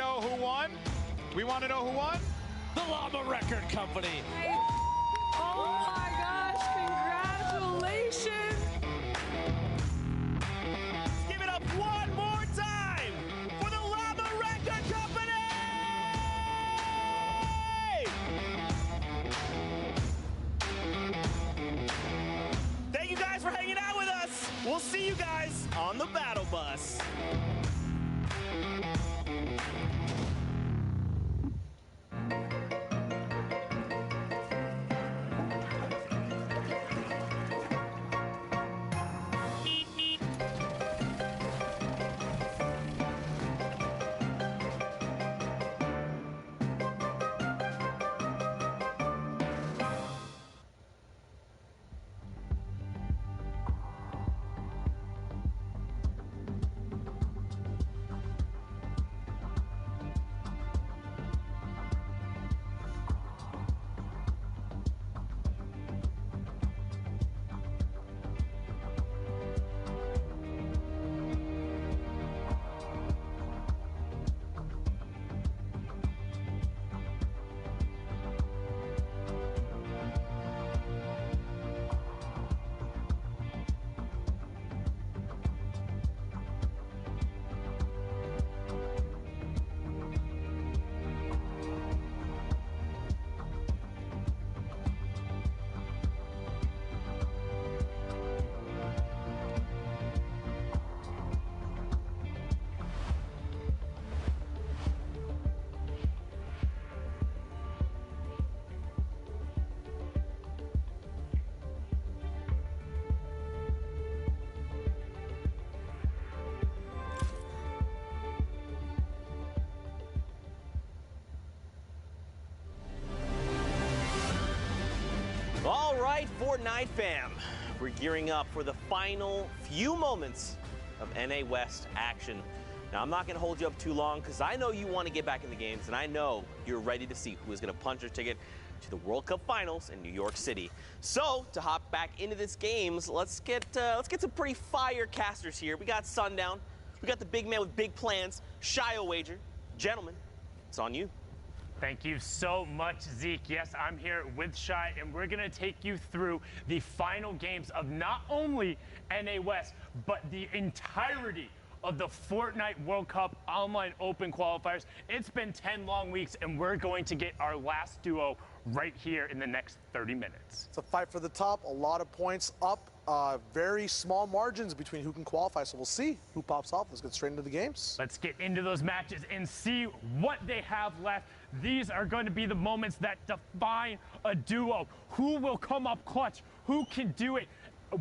know who won? We want to know who won? The Llama Record Company. Oh my gosh, congratulations. Give it up one more time for the Llama Record Company! Thank you guys for hanging out with us. We'll see you guys on the battle bus. All right, Fortnite fam, we're gearing up for the final few moments of NA West action. Now, I'm not going to hold you up too long because I know you want to get back in the games, and I know you're ready to see who is going to punch their ticket to the World Cup Finals in New York City. So, to hop back into this games, let's get some pretty fire casters here. We got Sundown, we got the big man with big plans, Shio Wager. Gentlemen, it's on you. Thank you so much, Zeke. Yes, I'm here with Shai, and we're going to take you through the final games of not only NA West, but the entirety of the Fortnite World Cup Online Open qualifiers. It's been 10 long weeks, and we're going to get our last duo right here in the next 30 minutes. It's a fight for the top, a lot of points up, very small margins between who can qualify, so we'll see who pops off. Let's get straight into the games. Let's get into those matches and see what they have left. These are going to be the moments that define a duo. Who will come up clutch? Who can do it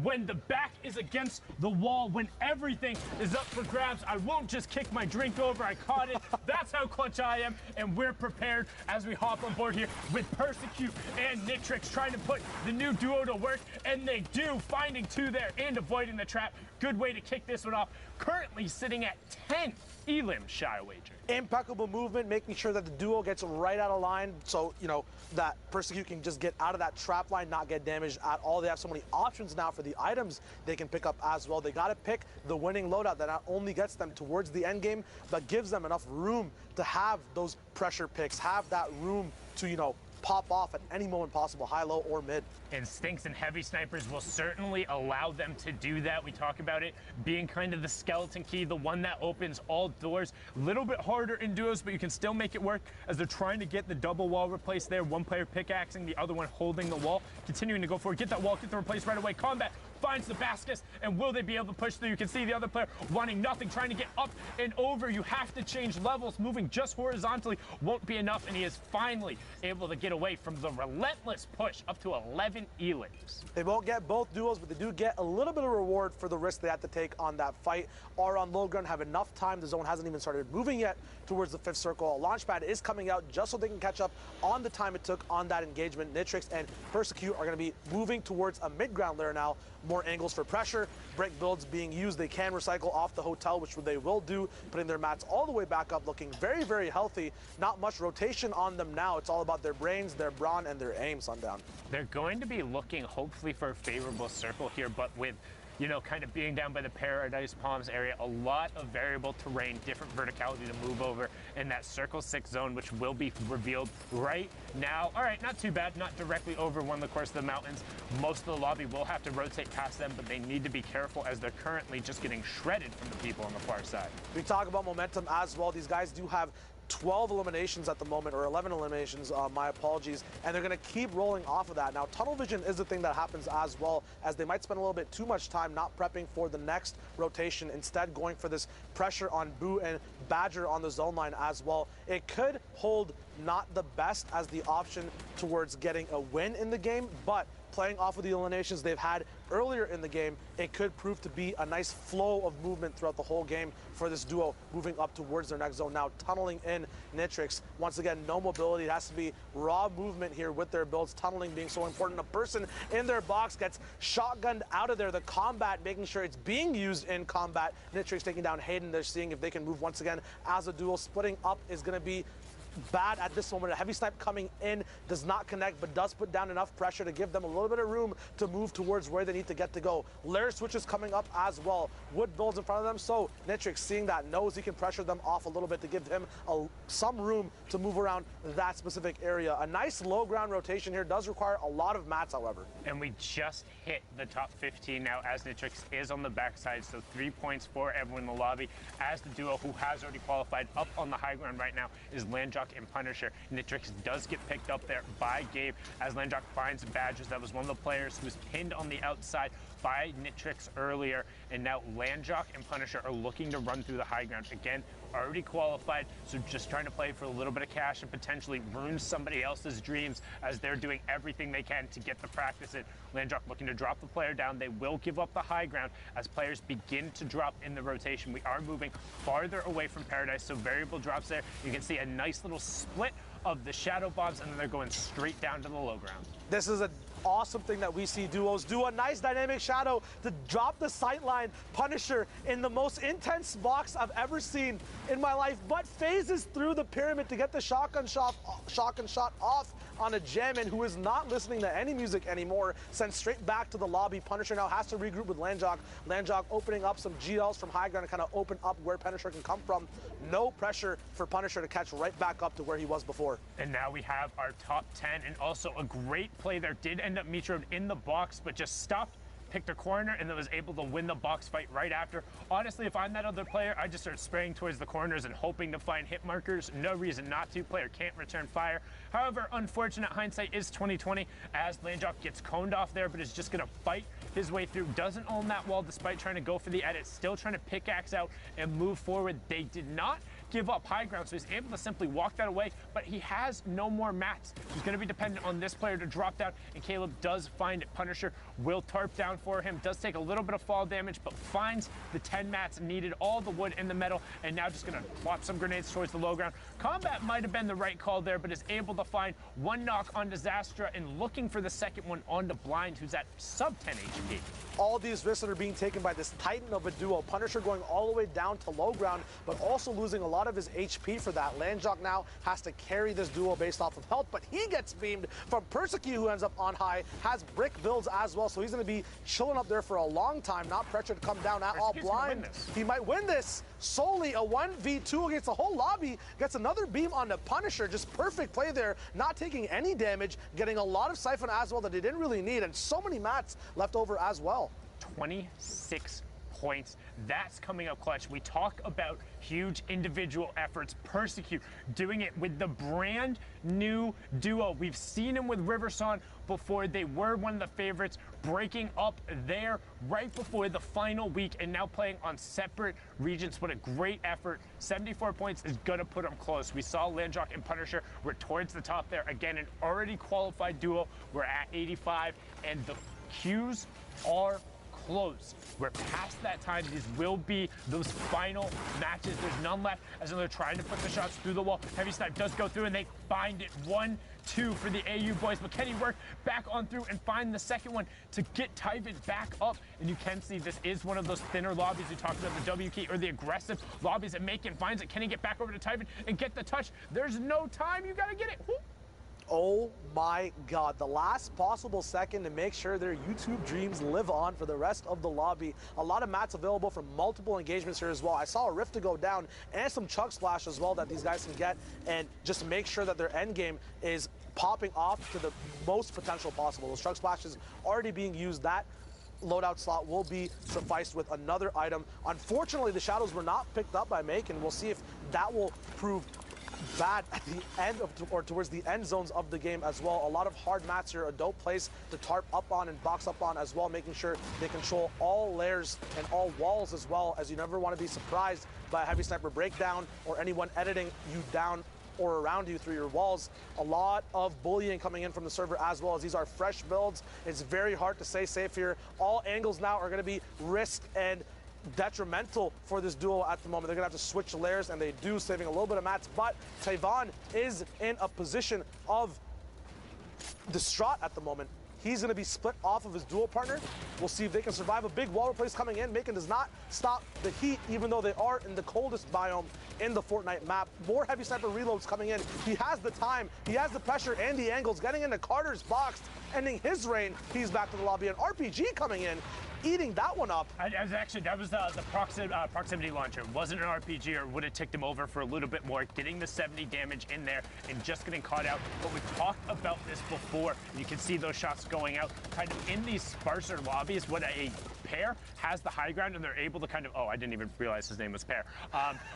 when the back is against the wall, when everything is up for grabs? I won't just kick my drink over. I caught it. That's how clutch I am, and we're prepared as we hop on board here with Persecute and Nitrix trying to put the new duo to work, and they do, finding two there and avoiding the trap. Good way to kick this one off. Currently sitting at 10 elim, Shio Wager. Impeccable movement, making sure that the duo gets right out of line so, you know, that Persecute can just get out of that trap line, not get damaged at all. They have so many options now for the items they can pick up as well. They got to pick the winning loadout that not only gets them towards the end game, but gives them enough room to have those pressure picks, have that room to, you know, pop off at any moment possible, high, low, or mid. Instincts and heavy snipers will certainly allow them to do that. We talk about it being kind of the skeleton key, the one that opens all doors. A little bit harder in duos, but you can still make it work as they're trying to get the double wall replaced there. One player pickaxing, the other one holding the wall, continuing to go for it. Get that wall, get the replace right away. Combat finds the basket, and will they be able to push through? You can see the other player wanting nothing, trying to get up and over. You have to change levels. Moving just horizontally won't be enough, and he is finally able to get away from the relentless push up to 11 elims. They won't get both duos, but they do get a little bit of reward for the risk they have to take on that fight. Are on low ground, have enough time. The zone hasn't even started moving yet towards the fifth circle. A launchpad is coming out just so they can catch up on the time it took on that engagement. Nitrix and Persecute are going to be moving towards a mid-ground layer now. More angles for pressure. Break builds being used. They can recycle off the hotel, which they will do, putting their mats all the way back up, looking very, very healthy. Not much rotation on them now. It's all about their brains, their brawn, and their aim, Sundown. They're going to be looking hopefully for a favorable circle here, but with you know, kind of being down by the Paradise Palms area, a lot of variable terrain, different verticality to move over in that circle 6 zone, which will be revealed right now. All right, not too bad, not directly over one of the course of the mountains. Most of the lobby will have to rotate past them, but they need to be careful as they're currently just getting shredded from the people on the far side. We talk about momentum as well. These guys do have 12 eliminations at the moment, or 11 eliminations, my apologies, and they're going to keep rolling off of that. Now, tunnel vision is the thing that happens as well, as they might spend a little bit too much time not prepping for the next rotation, instead going for this pressure on Boo and Badger on the zone line as well. It could hold not the best as the option towards getting a win in the game, but playing off of the eliminations they've had earlier in the game, it could prove to be a nice flow of movement throughout the whole game for this duo moving up towards their next zone. Now tunneling in Nitrix, once again, no mobility. It has to be raw movement here with their builds, tunneling being so important. A person in their box gets shotgunned out of there. The combat, making sure it's being used in combat. Nitrix taking down Hayden. They're seeing if they can move once again as a duo. Splitting up is going to be bad at this moment. A heavy snipe coming in does not connect, but does put down enough pressure to give them a little bit of room to move towards where they need to get to go. Lair switches coming up as well. Wood builds in front of them, so Nitrix, seeing that, knows he can pressure them off a little bit to give him some room to move around that specific area. A nice low ground rotation here does require a lot of mats, however. And we just hit the top 15 now as Nitrix is on the backside, so 3 points for everyone in the lobby, as the duo who has already qualified up on the high ground right now is Landjock and Punisher. Nitrix does get picked up there by Gabe as Landjock finds Badgers. That was one of the players who was pinned on the outside by Nitrix earlier, and now Landjock and Punisher are looking to run through the high ground. Again, already qualified, so just trying to play for a little bit of cash and potentially ruin somebody else's dreams as they're doing everything they can to get the practice in. Landjock looking to drop the player down. They will give up the high ground as players begin to drop in the rotation. We are moving farther away from Paradise, so variable drops there. You can see a nice little split of the shadow bombs, and then they're going straight down to the low ground. This is an awesome thing that we see duos do. A nice dynamic shadow to drop the sight line. Punisher in the most intense box I've ever seen in my life, but phases through the pyramid to get the shotgun shot off on a Jammin, who is not listening to any music anymore, sent straight back to the lobby. Punisher now has to regroup with Landjock. Landjock opening up some GLs from high ground to kind of open up where Punisher can come from. No pressure for Punisher to catch right back up to where he was before. And now we have our top 10, and also a great play there. Did end up metroed in the box, but just stopped, picked a corner, and then was able to win the box fight right after. Honestly, if I'm that other player, I just start spraying towards the corners and hoping to find hit markers. No reason not to. Player can't return fire. However, unfortunate, hindsight is 2020 as Landjock gets coned off there, but is just going to fight his way through. Doesn't own that wall despite trying to go for the edit. Still trying to pickaxe out and move forward. They did not give up high ground, so he's able to simply walk that away, but he has no more mats. He's going to be dependent on this player to drop down, and Caleb does find it. Punisher will tarp down for him, does take a little bit of fall damage, but finds the 10 mats needed, all the wood and the metal, and now just going to plop some grenades towards the low ground. Combat might have been the right call there, but is able to find one knock on Disastra and looking for the second one onto Blind, who's at sub 10 HP. All these risks that are being taken by this titan of a duo. Punisher going all the way down to low ground, but also losing a lot of his HP for that. Landjock now has to carry this duo based off of health, but he gets beamed from Persecute, who ends up on high, has brick builds as well, so he's going to be chilling up there for a long time, not pressured to come down at all. Blind, he might win this solely. A 1v2 against the whole lobby, gets another beam on the Punisher. Just perfect play there, not taking any damage, getting a lot of siphon as well that he didn't really need, and so many mats left over as well. 26 points. That's coming up clutch. We talk about huge individual efforts. Persecute doing it with the brand new duo. We've seen him with Riverson before. They were one of the favorites, breaking up there right before the final week and now playing on separate regions. What a great effort. 74 points is going to put them close. We saw Landjock and Punisher were towards the top there. Again, an already qualified duo. We're at 85, and the queues are close. We're past that time. These will be those final matches. There's none left as they're trying to put the shots through the wall. Heavy Snipe does go through, and they find it. 1-2 for the AU boys. But can he work back on through and find the second one to get Tyven back up? And you can see this is one of those thinner lobbies. We talked about the W key or the aggressive lobbies, and Macon finds it. Can he get back over to Tyven and get the touch? There's no time. You got to get it. Whoop. Oh my God, the last possible second to make sure their YouTube dreams live on for the rest of the lobby. A lot of mats available from multiple engagements here as well. I saw a rift to go down and some chug splash as well that these guys can get and just make sure that their end game is popping off to the most potential possible. Those chug splashes already being used. That loadout slot will be sufficed with another item. Unfortunately, the shadows were not picked up by Make, and we'll see if that will prove bad at the end of, or towards the end zones of the game as well. A lot of hard mats here, a dope place to tarp up on and box up on as well, making sure they control all layers and all walls as well, as you never want to be surprised by a heavy sniper breakdown or anyone editing you down or around you through your walls. A lot of bullying coming in from the server as well, as these are fresh builds. It's very hard to stay safe here. All angles now are going to be risk and detrimental for this duo at the moment. They're gonna have to switch layers, and they do, saving a little bit of mats, but Tyvon is in a position of distraught at the moment. He's going to be split off of his dual partner. We'll see if they can survive. A big wall replace coming in. Macon does not stop the heat, even though they are in the coldest biome in the Fortnite map. More heavy sniper reloads coming in. He has the time, he has the pressure and the angles. Getting into Carter's box, ending his reign. He's back to the lobby. An RPG coming in, eating that one up. That was the proximity launcher. It wasn't an RPG, or would have ticked him over for a little bit more, getting the 70 damage in there and just getting caught out. But we've talked about this before. You can see those shots going out kind of in these sparser lobbies when a pair has the high ground and they're able to kind of, I didn't even realize his name was Pair.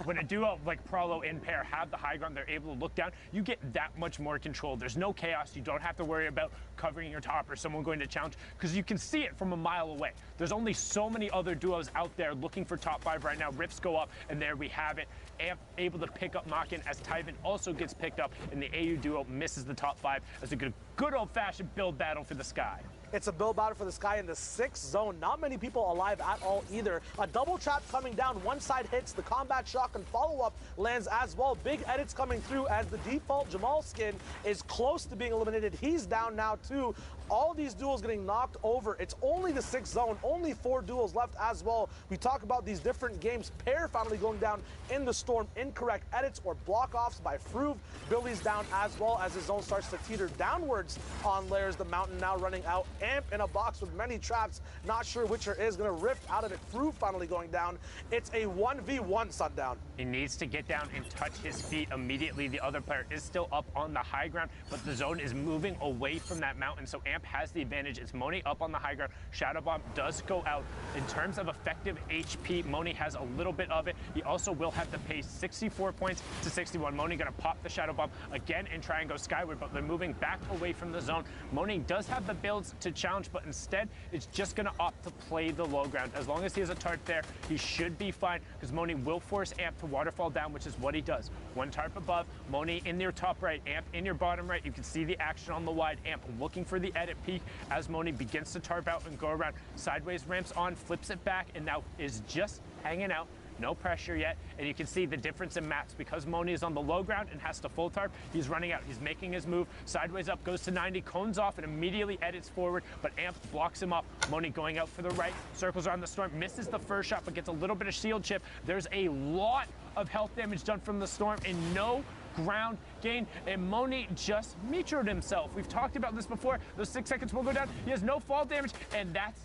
When a duo like Prolo and Pair have the high ground, they're able to look down, you get that much more control. There's no chaos. You don't have to worry about covering your top or someone going to challenge, because you can see it from a mile away. There's only so many other duos out there looking for top 5 right now. Rifts go up, and there we have it. Amp able to pick up Makin as Tyvon also gets picked up, and the AU duo misses the top 5 as a good old-fashioned build battle for the sky. It's a build battle for the sky in the 6th zone. Not many people alive at all either. A double trap coming down. One side hits. The combat shock and follow-up lands as well. Big edits coming through as the default Jamal skin is close to being eliminated. He's down now too. All these duels getting knocked over. It's only the 6th zone. Only 4 duels left as well. We talk about these different games. Pair finally going down in the storm. Incorrect edits or block-offs by Fruve. Billy's down as well as his zone starts to teeter downwards on layers. The mountain now running out. Amp in a box with many traps. Not sure which is going to rift out of it. Fruve finally going down. It's a 1v1 Sundown. He needs to get down and touch his feet immediately. The other player is still up on the high ground, but the zone is moving away from that mountain, so Amp has the advantage. It's Moni up on the high ground. Shadow Bomb does go out. In terms of effective HP, Moni has a little bit of it. He also will have to pay 64 points to 61. Moni going to pop the Shadow Bomb again and try and go skyward, but they're moving back away from the zone. Moni does have the builds to challenge, but instead it's just going to opt to play the low ground. As long as he has a tarp there, he should be fine, because Moni will force Amp to waterfall down, which is what he does. One tarp above, Moni in your top right, Amp in your bottom right. You can see the action on the wide. Amp looking for the edit peak as Moni begins to tarp out and go around. Sideways ramps on, flips it back, and now is just hanging out. No pressure yet, and you can see the difference in mats. Because Moni is on the low ground and has to full tarp, he's running out. He's making his move. Sideways up, goes to 90, cones off, and immediately edits forward, but Amp blocks him up. Moni going out for the right, circles around the storm, misses the first shot, but gets a little bit of shield chip. There's a lot of health damage done from the storm, and no ground gain, and Moni just meteored himself. We've talked about this before. Those 6 seconds will go down. He has no fall damage, and that's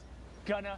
gonna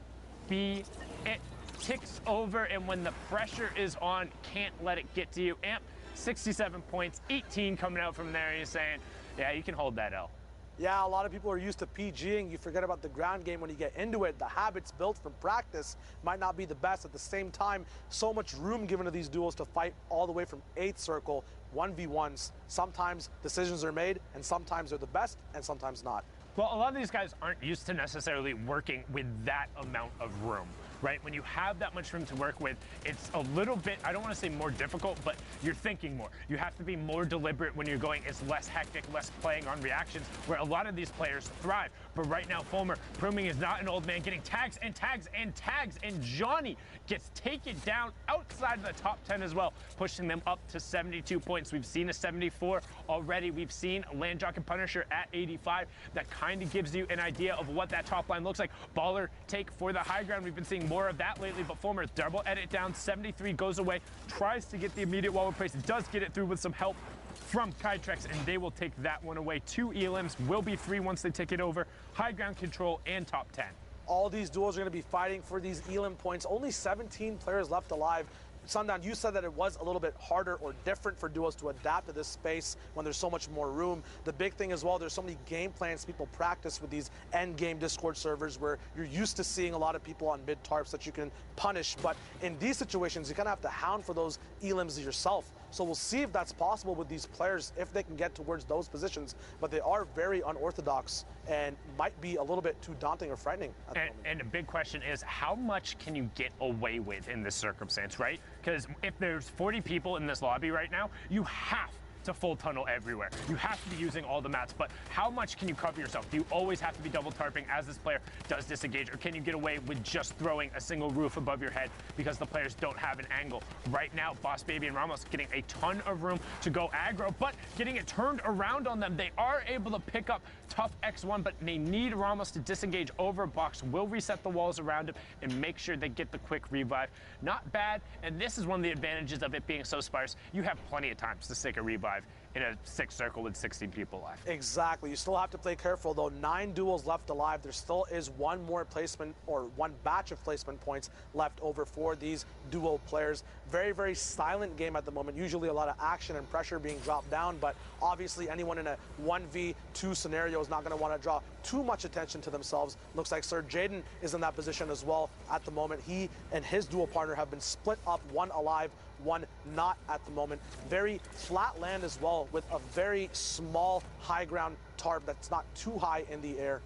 be it. Ticks over, and when the pressure is on, can't let it get to you. Amp, 67 points, 18 coming out from there, and he's saying, yeah, you can hold that L. Yeah, a lot of people are used to PGing. You forget about the ground game when you get into it. The habits built from practice might not be the best. At the same time, so much room given to these duels to fight all the way from 8th circle, 1v1s. Sometimes decisions are made, and sometimes they're the best, and sometimes not. Well, a lot of these guys aren't used to necessarily working with that amount of room, right? When you have that much room to work with, it's a little bit, I don't want to say more difficult, but you're thinking more. You have to be more deliberate when you're going. It's less hectic, less playing on reactions, where a lot of these players thrive. But right now, Fulmer proving is not an old man, getting tags and tags and tags, and Johnny gets taken down outside of the top 10 as well, pushing them up to 72 points. We've seen a 74 already. We've seen Landjock and Punisher at 85. That kind of gives you an idea of what that top line looks like. Baller take for the high ground. We've been seeing more of that lately, but Fulmer double edit down, 73 goes away, tries to get the immediate wall replace, does get it through with some help from Kytrex, and they will take that one away. 2 elims, will be 3 once they take it over. High ground control and top 10. All these duels are going to be fighting for these elim points. Only 17 players left alive. Sundown, you said that it was a little bit harder or different for duos to adapt to this space when there's so much more room. The big thing as well, there's so many game plans people practice with these end game Discord servers where you're used to seeing a lot of people on mid tarps that you can punish. But in these situations, you kind of have to hound for those elims yourself. So we'll see if that's possible with these players, if they can get towards those positions. But they are very unorthodox and might be a little bit too daunting or frightening at the moment. And a big question is, how much can you get away with in this circumstance, right? Because if there's 40 people in this lobby right now, you have to full tunnel everywhere. You have to be using all the mats, but how much can you cover yourself? Do you always have to be double tarping as this player does disengage, or can you get away with just throwing a single roof above your head because the players don't have an angle? Right now, Boss Baby and Ramos getting a ton of room to go aggro, but getting it turned around on them. They are able to pick up tough X1, but they need Ramos to disengage over a box, will reset the walls around him, and make sure they get the quick revive. Not bad, and this is one of the advantages of it being so sparse. You have plenty of times to stick a revive in a 6 circle with 16 people left. Exactly. You still have to play careful, though. 9 duels left alive. There still is one more placement or one batch of placement points left over for these duo players. Very, very silent game at the moment. Usually a lot of action and pressure being dropped down, but obviously anyone in a 1v2 scenario is not going to want to draw too much attention to themselves. Looks like Sir Jaden is in that position as well at the moment. He and his dual partner have been split up, one alive, one not at the moment. Very flat land as well, with a very small high ground tarp that's not too high in the air.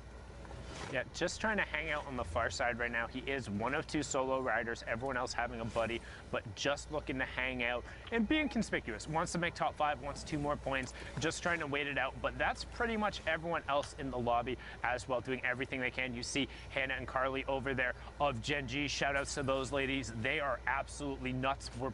Yeah, just trying to hang out on the far side right now. He is one of 2 solo riders, everyone else having a buddy, but just looking to hang out and being conspicuous. Wants to make top 5, wants 2 more points, just trying to wait it out. But that's pretty much everyone else in the lobby as well, doing everything they can. You see Hannah and Carly over there of Gen G. Shout outs to those ladies. They are absolutely nuts. We're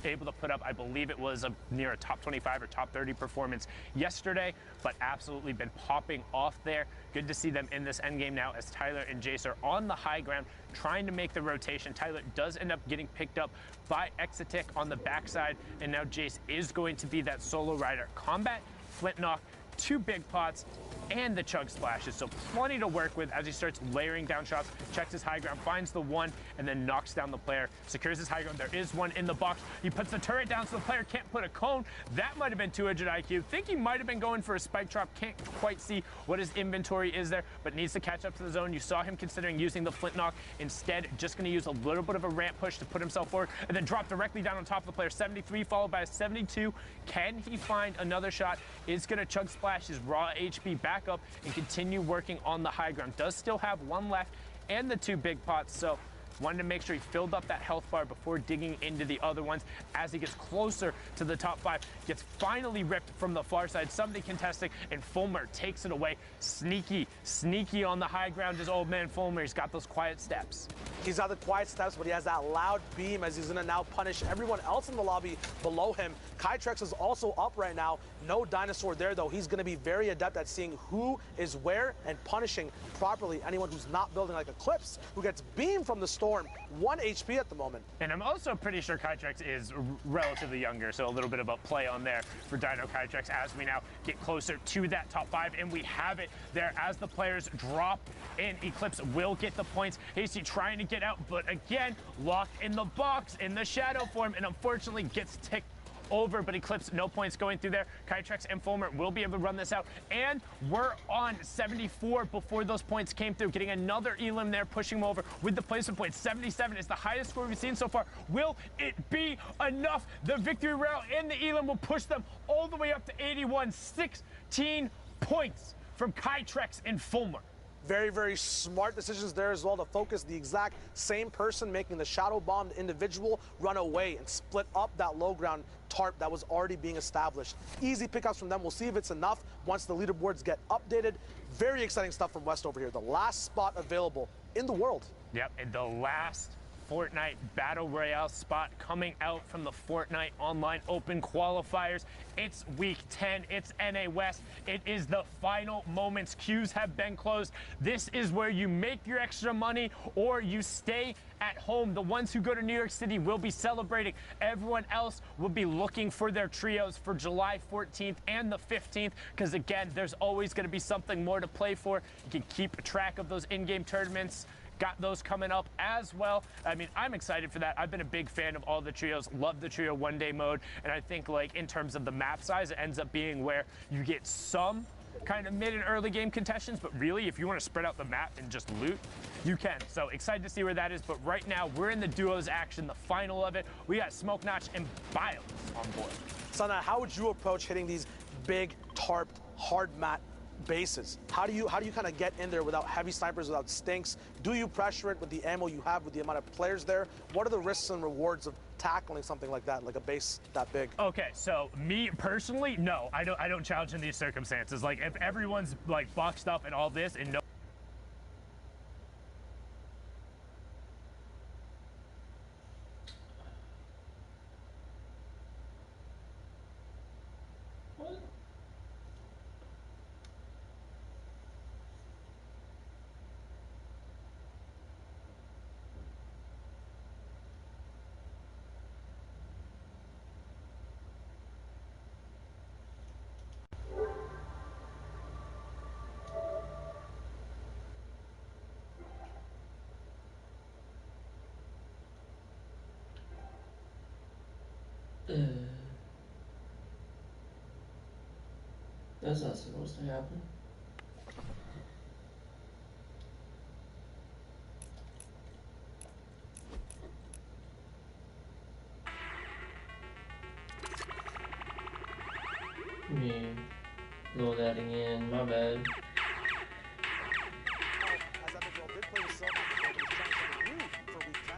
able to put up, I believe it was near a top 25 or top 30 performance yesterday, but absolutely been popping off there. Good to see them in this endgame now as Tyler and Jace are on the high ground trying to make the rotation. Tyler does end up getting picked up by Exitic on the backside, and now Jace is going to be that solo rider. Combat, Flint Knock, 2 big pots, and the chug splashes, so plenty to work with as he starts layering down shots. Checks his high ground, finds the one, and then knocks down the player. Secures his high ground. There is one in the box. He puts the turret down so the player can't put a cone. That might have been 200 IQ. Think he might have been going for a spike drop. Can't quite see what his inventory is there, but needs to catch up to the zone. You saw him considering using the Flint Knock. Instead, just going to use a little bit of a ramp push to put himself forward, and then drop directly down on top of the player. 73 followed by a 72. Can he find another shot? Is going to chug splash his raw HP back up and continue working on the high ground. Does still have 1 left and the 2 big pots, so wanted to make sure he filled up that health bar before digging into the other ones. As he gets closer to the top 5, gets finally ripped from the far side. Somebody contesting, and Fulmer takes it away. Sneaky on the high ground is old man Fulmer. He's got those quiet steps. He's got the quiet steps, but he has that loud beam as he's going to now punish everyone else in the lobby below him. Kytrex is also up right now. No dinosaur there, though. He's going to be very adept at seeing who is where and punishing properly anyone who's not building like Eclipse, who gets beamed from the storm. 1 HP at the moment. And I'm also pretty sure Kytrex is relatively younger, so a little bit of a play on there for Dino Kytrex as we now get closer to that top 5, and we have it there as the players drop in. Eclipse will get the points. Hasty trying to get out, but again, locked in the box in the shadow form, and unfortunately gets ticked over, but Eclipse, no points going through there. Kytrex and Fulmer will be able to run this out, and we're on 74 before those points came through, getting another elim there, pushing him over with the placement points. 77 is the highest score we've seen so far. Will it be enough? The victory rail and the elim will push them all the way up to 81. 16 points from Kytrex and Fulmer. Very, very smart decisions there as well to focus the exact same person, making the shadow bombed individual run away and split up that low ground tarp that was already being established. Easy pickups from them. We'll see if it's enough once the leaderboards get updated. Very exciting stuff from West over here. The last spot available in the world. Yep, and the last Fortnite Battle Royale spot coming out from the Fortnite Online Open qualifiers. It's week 10, it's NA West. It is the final moments. Queues have been closed. This is where you make your extra money or you stay at home. The ones who go to New York City will be celebrating. Everyone else will be looking for their trios for July 14th and the 15th, because again, there's always going to be something more to play for. You can keep track of those in-game tournaments. Got those coming up as well. I mean, I'm excited for that. I've been a big fan of all the trios, love the trio one-day mode, and I think like in terms of the map size, it ends up being where you get some kind of mid and early game contestants, but really if you want to spread out the map and just loot, you can. So excited to see where that is, but right now we're in the duos action, the final of it. We got Smoke Notch and Biles on board. Sana, how would you approach hitting these big, tarped, hard mat bases? How do you kind of get in there without heavy snipers, without stinks? Do you pressure it with the ammo you have, with the amount of players there? What are the risks and rewards of tackling something like that, like a base that big? Okay, so me personally, no, I don't challenge in these circumstances. Like if everyone's like boxed up and all this and no. That's not supposed to happen. Me load adding in, my bad. As Epic World did play the Silver, he's trying something new for week 10.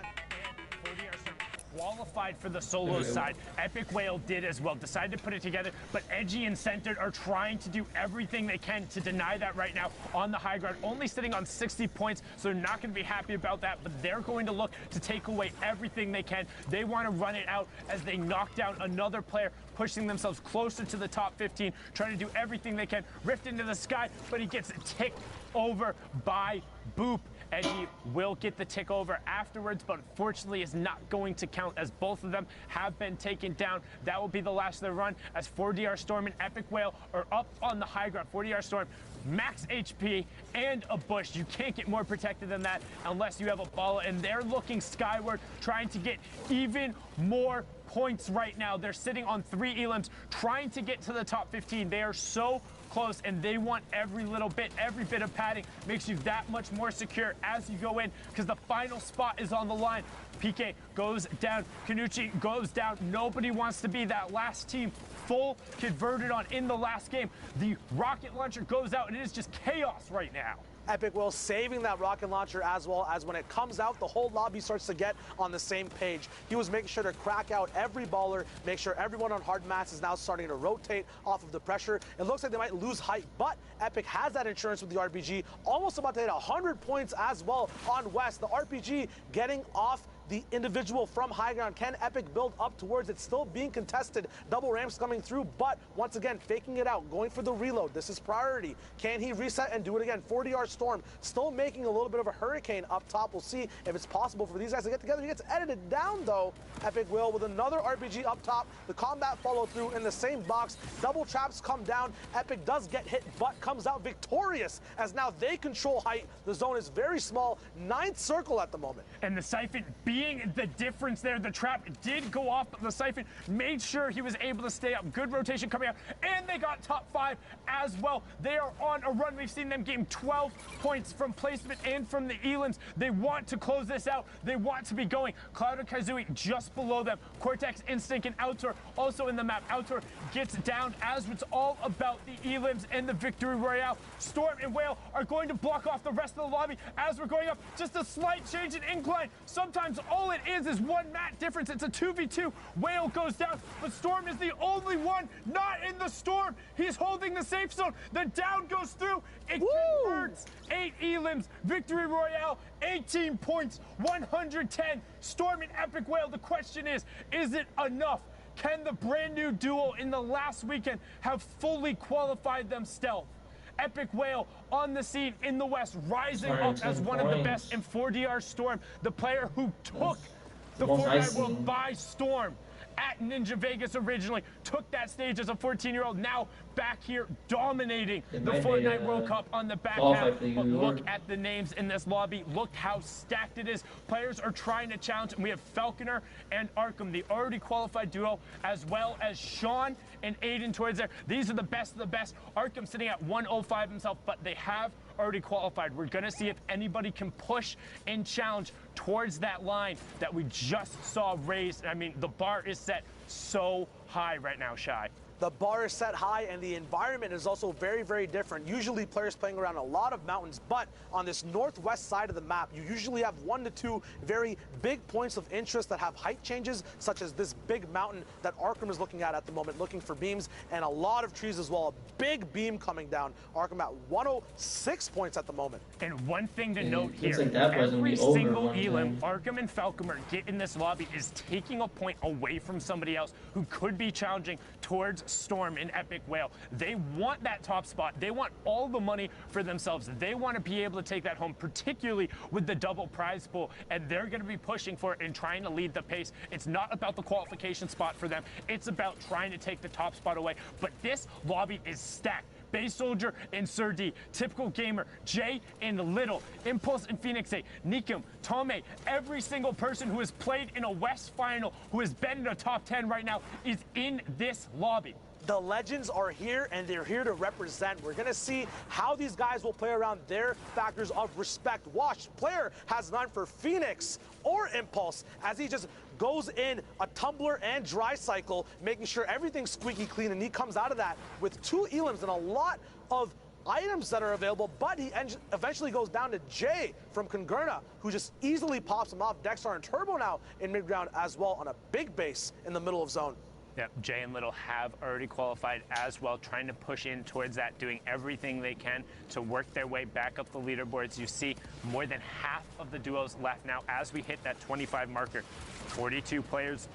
Qualified for the solo side. Epic Whale did as well. Decided to put it together, but Edgy and Centered are trying to do everything they can to deny that right now on the high ground. Only sitting on 60 points, so they're not going to be happy about that, but they're going to look to take away everything they can. They want to run it out as they knock down another player, pushing themselves closer to the top 15, trying to do everything they can. Rift into the sky, but he gets ticked over by Boop. Edgy will get the tick over afterwards, but unfortunately is not going to count as both of them have been taken down. That will be the last of their run as 4DR Storm and Epic Whale are up on the high ground. 4DR Storm, max HP and a bush. You can't get more protected than that unless you have a ball, and they're looking skyward, trying to get even more points right now. They're sitting on 3 elims, trying to get to the top 15. They are so close, and they want every little bit, every bit of padding makes you that much more secure as you go in, because the final spot is on the line. PK goes down, Kanuchi goes down. Nobody wants to be that last team full converted on in the last game. The rocket launcher goes out, and it is just chaos right now. Epic Will saving that rocket launcher, as well as when it comes out, the whole lobby starts to get on the same page. He was making sure to crack out every baller, make sure everyone on hard mats is now starting to rotate off of the pressure. It looks like they might lose height, but Epic has that insurance with the RPG, almost about to hit 100 points as well on West. The RPG getting off the individual from high ground. Can Epic build up towards it? Still being contested. Double ramps coming through, but once again, faking it out, going for the reload. This is priority. Can he reset and do it again? 4DR Storm still making a little bit of a hurricane up top. We'll see if it's possible for these guys to get together. He gets edited down, though. Epic will with another RPG up top. The combat follow through in the same box. Double traps come down. Epic does get hit, but comes out victorious as now they control height. The zone is very small. 9th circle at the moment. And the Siphon being the difference there. The trap did go off, but the Siphon made sure he was able to stay up. Good rotation coming out, and they got top 5 as well. They are on a run. We've seen them gain 12 points from placement and from the elims. They want to close this out. They want to be going. Cloud and Kazooie just below them. Cortex, Instinct, and Outdoor also in the map. Outdoor gets down as it's all about the elims and the victory royale. Storm and Whale are going to block off the rest of the lobby as we're going up. Just a slight change in incline. Sometimes all it is one mat difference. It's a 2v2. Whale goes down, but Storm is the only one not in the storm. He's holding the safe zone. The down goes through. It converts. 8 elims. Victory Royale, 18 points, 110. Storm and Epic Whale. The question is it enough? Can the brand new duo in the last weekend have fully qualified themselves? Epic Whale on the scene in the West, rising up as one of the best in 4DR Storm, the player who took the Fortnite world by storm at Ninja Vegas originally, took that stage as a 14-year-old, now back here dominating the Fortnite World Cup on the back half. But look at the names in this lobby. Look how stacked it is. Players are trying to challenge. We have Falconer and Arkham, the already qualified duo, as well as Sean and Aiden towards there. These are the best of the best. Arkham sitting at 105 himself, but they have already qualified. We're going to see if anybody can push and challenge towards that line that we just saw raised. I mean, the bar is set so high right now, Shy. The bar is set high, and the environment is also very, very different. Usually players playing around a lot of mountains, but on this northwest side of the map, you usually have 1 to 2 very big points of interest that have height changes, such as this big mountain that Arkham is looking at the moment, looking for beams, and a lot of trees as well. A big beam coming down. Arkham at 106 points at the moment. And one thing to note here, like every single elim Arkham and Falconer get in this lobby is taking a point away from somebody else who could be challenging towards Storm and Epic Whale. They want that top spot. They want all the money for themselves. They want to be able to take that home, particularly with the double prize pool, and they're going to be pushing for it and trying to lead the pace. It's not about the qualification spot for them. It's about trying to take the top spot away. But this lobby is stacked. Base Soldier and Sir D, Typical Gamer, Jay and Little, Impulse and Phoenix 8, Nikum, Tome, every single person who has played in a West final, who has been in a top 10 right now, is in this lobby. The legends are here, and they're here to represent. We're going to see how these guys will play around their factors of respect. Watch, player has none for Phoenix or Impulse as he just goes in a tumbler and dry cycle, making sure everything's squeaky clean, and he comes out of that with 2 elims and a lot of items that are available, but he eventually goes down to Jay from Congerna, who just easily pops him off. Dexar and Turbo now in mid-ground as well on a big base in the middle of zone. Yep, Jay and Little have already qualified as well, trying to push in towards that, doing everything they can to work their way back up the leaderboards. You see more than half of the duos left now as we hit that 25 marker. 42 players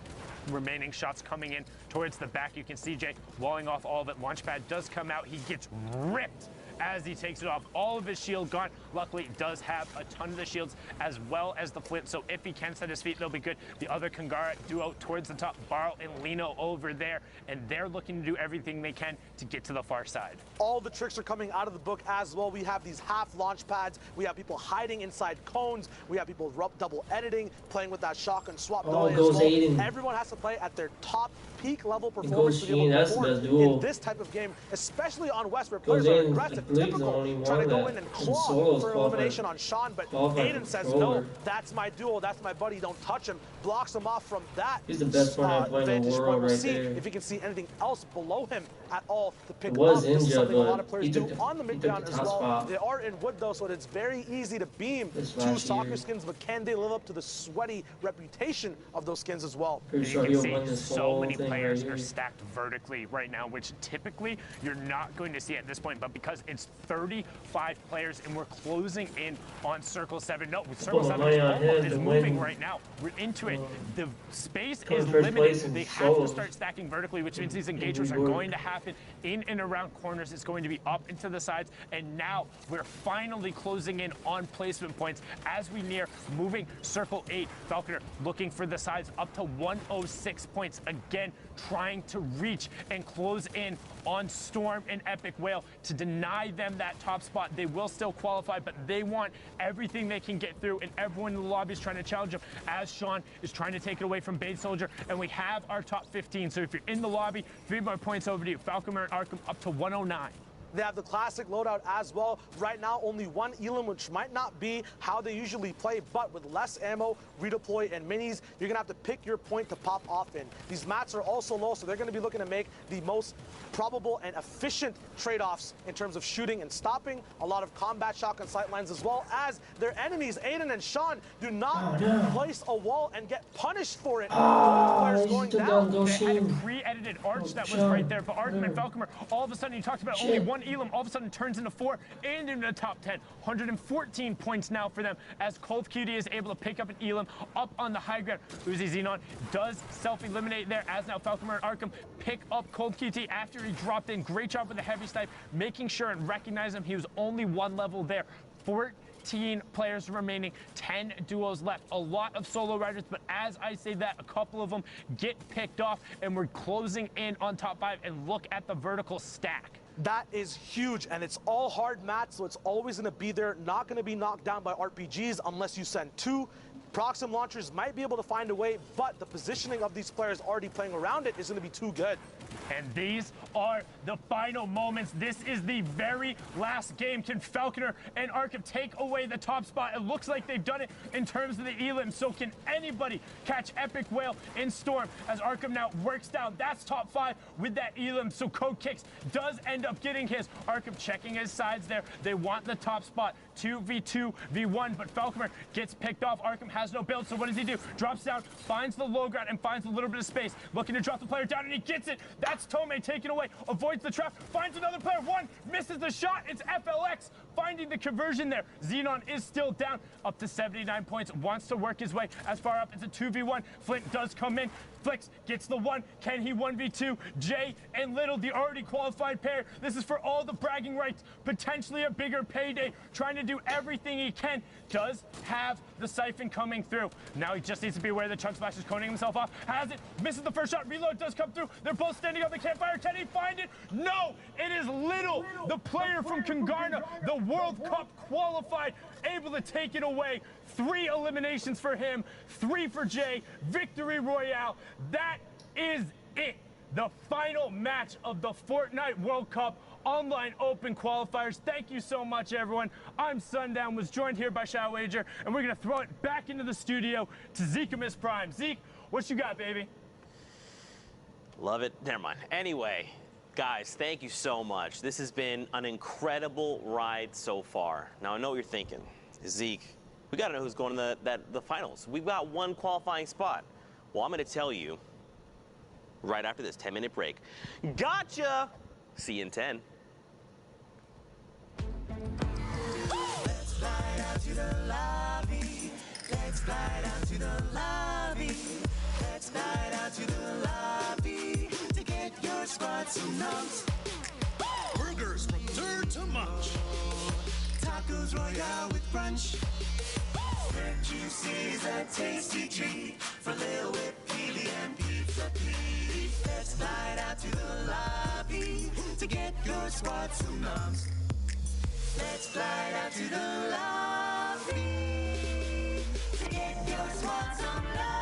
remaining, shots coming in towards the back. You can see Jay walling off all of it. Launchpad does come out. He gets ripped as he takes it off. All of his shield gone. Luckily, he does have a ton of the shields as well as the flint, so if he can set his feet, they'll be good. The other Kangara duo towards the top, Barl and Lino over there, and they're looking to do everything they can to get to the far side. All the tricks are coming out of the book as well. We have these half launch pads. We have people hiding inside cones. We have people double editing, playing with that shotgun swap. Oh, goes Aiden. Everyone has to play at their top peak level performance to be able to perform in this type of game, especially on West, where players are aggressive. Typical, trying to go in and claw for elimination on Sean, but Aiden says, no, that's my duo, that's my buddy, don't touch him. Blocks him off from that He's the best vantage point. We'll see if he can see anything else below him at all to pick up. This is something a lot of players do on the mid-ground as well. They are in wood, though, so it's very easy to beam 2 soccer skins, but can they live up to the sweaty reputation of those skins as well? You can see so many players are stacked vertically right now, which typically you're not going to see at this point, but because it's 35 players and we're closing in on Circle 7. No, Circle 7 is moving right now. We're into it. The space is limited. They have to start stacking vertically, which means these engagements are going to happen in and around corners. It's going to be up into the sides, and now we're finally closing in on placement points as we near moving Circle 8. Falconer looking for the sides up to 106 points. Again, trying to reach and close in on Storm and Epic Whale to deny them that top spot. They will still qualify, but they want everything they can get through, and everyone in the lobby is trying to challenge them as Sean is trying to take it away from Base Soldier, and we have our top 15. So if you're in the lobby, 3 more points over to you. Falconer and Arkham up to 109. They have the classic loadout as well. Right now, only one Elam, which might not be how they usually play, but with less ammo, redeploy, and minis, you're going to have to pick your point to pop off in. These mats are also low, so they're going to be looking to make the most probable and efficient trade-offs in terms of shooting and stopping. A lot of combat shotgun sightlines, as well as their enemies, Aiden and Sean, do not place a wall and get punished for it. Both players going down. They had a pre-edited arch that was right there, but Arkham and Falconer, all of a sudden, you talked about only one Elam, all of a sudden turns into 4 and into the top 10. 114 points now for them as Cold Cutie is able to pick up an Elam up on the high ground. Uzi Xenon does self-eliminate there as now Falconer and Arkham pick up Cold Cutie after he dropped in. Great job with the heavy snipe, making sure and recognize him. He was only one level there. 14 players remaining, 10 duos left. A lot of solo riders, but as I say that, a couple of them get picked off, and we're closing in on top 5. And look at the vertical stack. That is huge, and it's all hard mats, so it's always going to be there. Not going to be knocked down by RPGs unless you send 2. Proxim launchers might be able to find a way, but the positioning of these players already playing around it is going to be too good. And these are the final moments. This is the very last game. Can Falconer and Arkham take away the top spot? It looks like they've done it in terms of the Elim. So can anybody catch Epic Whale in Storm as Arkham now works down? That's top 5 with that Elim. So Code Kicks does end up getting his. Arkham checking his sides there. They want the top spot. 2v2, v1, but Falconer gets picked off. Arkham has no build, so what does he do? Drops down, finds the low ground, and finds a little bit of space. Looking to drop the player down, and he gets it. That's Tomei taken away, avoids the trap, finds another player. 1, misses the shot. It's FLX finding the conversion there. Xenon is still down, up to 79 points, wants to work his way as far up. It's a 2v1. Flint does come in. Flix gets the 1. Can he 1v2? Jay and Little, the already qualified pair. This is for all the bragging rights. Potentially a bigger payday. Trying to do everything he can. Does have the siphon coming through. Now he just needs to be aware that Chunk Splash is coning himself off. Has it. Misses the first shot. Reload does come through. They're both standing on the campfire. Can he find it? No! It is Little, the player from Kungarna, the World Cup qualified, able to take it away. 3 eliminations for him, 3 for Jay. Victory Royale. That is it. The final match of the Fortnite World Cup Online Open qualifiers. Thank you so much, everyone. I'm Sundown, was joined here by Shadow Wager, and we're going to throw it back into the studio to Zeke Miss Prime. Zeke, what you got, baby? Love it. Never mind. Anyway, guys, thank you so much. This has been an incredible ride so far. Now, I know what you're thinking. Zeke, we got to know who's going to the finals. We've got 1 qualifying spot. Well, I'm going to tell you right after this 10-minute break. Gotcha! See you in 10. Let's fly out to the lobby. Let's fly out to the lobby. Let's fly out to the lobby to get your squad some nums. Burgers from dirt to munch. Tacos Royale with brunch. Red juices a tasty treat for Lil Whip, Peely, and Pizza Pete. Let's fly out to the lobby to get your squad some nums. Let's fly out to the lobby to get your squad some love.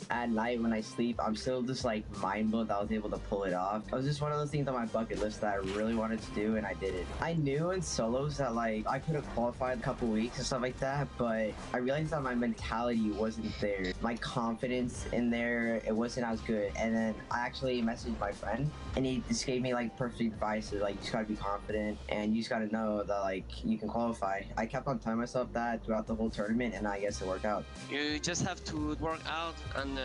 At night when I sleep, I'm still just like mind blown that I was able to pull it off. It was just one of those things on my bucket list that I really wanted to do, and I did it. I knew in solos that like I could have qualified a couple weeks and stuff like that, but I realized that my mentality wasn't there. My confidence in there, it wasn't as good. And then I actually messaged my friend, and he just gave me like perfect advice. Like, you just gotta be confident, and you just gotta know that like you can qualify. I kept on telling myself that throughout the whole tournament, and I guess it worked out. You just have to work out and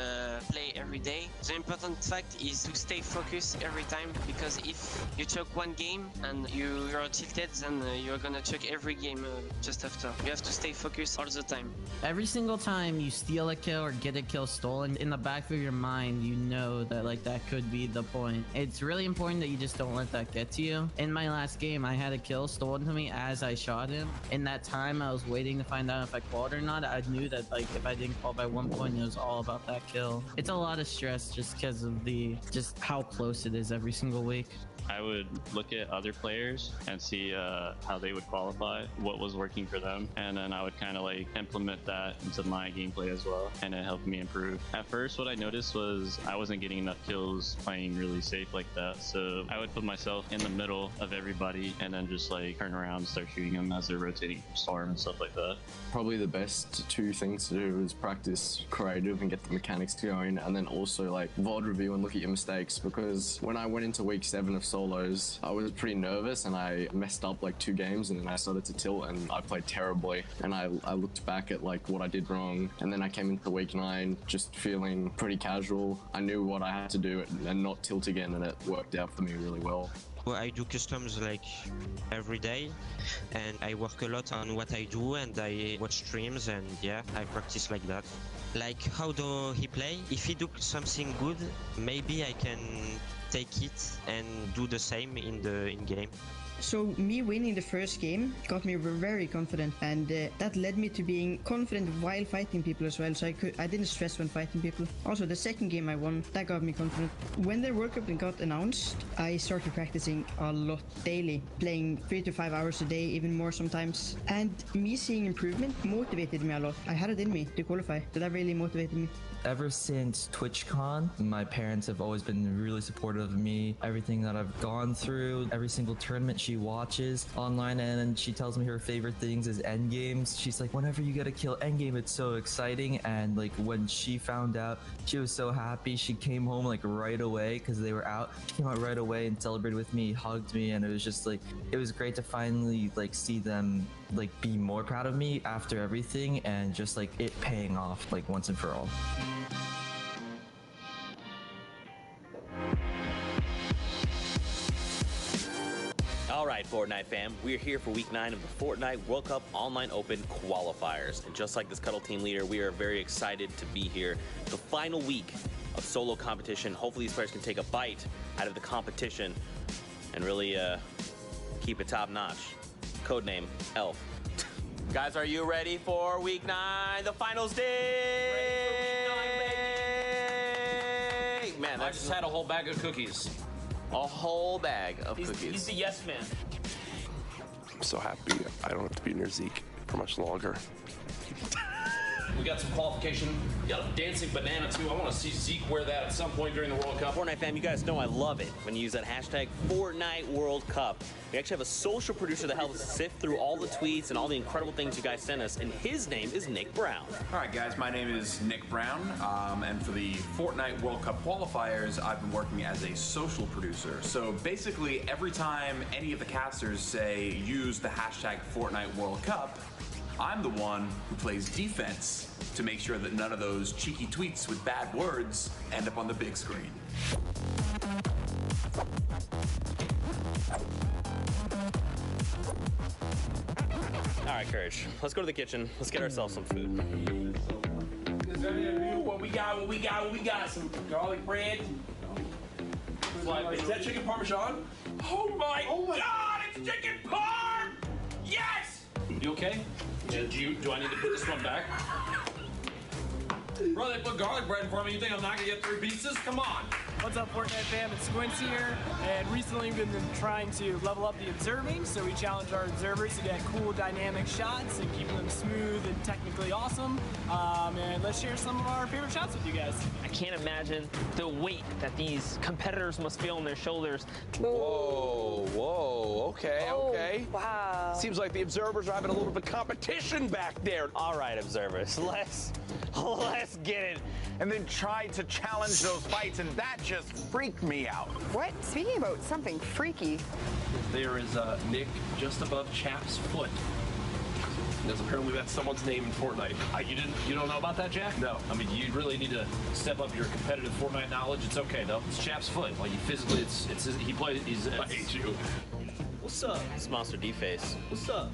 play every day. The important fact is to stay focused every time, because if you choke one game and you're tilted, then you're gonna choke every game just after. You have to stay focused all the time. Every single time you steal a kill or get a kill stolen, in the back of your mind, you know that like that could be the point. It's really important that you just don't let that get to you. In my last game, I had a kill stolen to me as I shot him. In that time, I was waiting to find out if I qualified or not. I knew that like if I didn't qualify by 1 point, it was all about that kill. It's a lot of stress just because of just how close it is every single week. I would look at other players and see how they would qualify, what was working for them, and then I would kind of like implement that into my gameplay as well, and it helped me improve. At first, what I noticed was I wasn't getting enough kills playing really safe like that, so I would put myself in the middle of everybody and then just like turn around and start shooting them as they're rotating from storm and stuff like that. Probably the best two things to do is practice creative and get the mechanics going, and then also like VOD review and look at your mistakes, because when I went into week 7 of solos, I was pretty nervous and I messed up like 2 games, and then I started to tilt and I played terribly, and I looked back at like what I did wrong, and then I came into week 9 just feeling pretty casual. I knew what I had to do and not tilt again, and it worked out for me really well. Well, I do customs like every day, and I work a lot on what I do, and I watch streams, and yeah, I practice like that. Like, how do he play? If he do something good, maybe I can take it and do the same in game. So me winning the first game got me very confident, and that led me to being confident while fighting people as well, so I didn't stress when fighting people. Also, the second game I won, that got me confident. When the World Cup got announced, I started practicing a lot daily, playing 3 to 5 hours a day, even more sometimes. And me seeing improvement motivated me a lot. I had it in me to qualify, so that really motivated me. Ever since TwitchCon, my parents have always been really supportive of me. Everything that I've gone through, every single tournament she watches online, and she tells me her favorite things is endgames. She's like, whenever you get a kill endgame, it's so exciting. And like when she found out, she was so happy. She came home like right away because they were out. She came out right away and celebrated with me, hugged me, and it was just like, it was great to finally like see them like be more proud of me after everything, and just like it paying off like once and for all. All right, Fortnite fam, we're here for week 9 of the Fortnite World Cup Online Open qualifiers. And just like this Cuddle team leader, we are very excited to be here. The final week of solo competition. Hopefully these players can take a bite out of the competition and really keep it top notch. Codename Elf. Guys, are you ready for week 9, the finals day? Man, I just had a whole bag of cookies. A whole bag of cookies. He's the yes man. I'm so happy I don't have to be near Zeke for much longer. We got some qualification. We got a dancing banana too. I want to see Zeke wear that at some point during the World Cup. Fortnite fam, you guys know I love it when you use that hashtag Fortnite World Cup. We actually have a social producer that helps sift through all the tweets and all the incredible things you guys sent us, and his name is Nick Brown. All right, guys, my name is Nick Brown, and for the Fortnite World Cup qualifiers, I've been working as a social producer. So basically, every time any of the casters say use the hashtag Fortnite World Cup, I'm the one who plays defense to make sure that none of those cheeky tweets with bad words end up on the big screen. All right, Courage, let's go to the kitchen. Let's get ourselves some food. What we got? Some garlic bread. Is that chicken parmesan? Oh my God, it's chicken parm! Yes! You okay? Do I need to put this one back? Bro, they put garlic bread in front of me. You think I'm not gonna get 3 pieces? Come on. What's up, Fortnite fam? It's Squints here, and recently we've been trying to level up the observing, so we challenged our observers to get cool dynamic shots and keep them smooth and technically awesome. And let's share some of our favorite shots with you guys. I can't imagine the weight that these competitors must feel on their shoulders. Whoa, okay. Wow. Seems like the observers are having a little bit of competition back there. All right, observers, let's get it. And then try to challenge those fights, and that just freaked me out. What? Speaking about something freaky. There is a Nick just above Chap's foot. Because apparently that's someone's name in Fortnite. You don't know about that, Jack? No. I mean, you really need to step up your competitive Fortnite knowledge. It's okay though. It's Chap's foot. Like, physically, he plays. I hate you. What's up? It's Monster D-Face. What's up?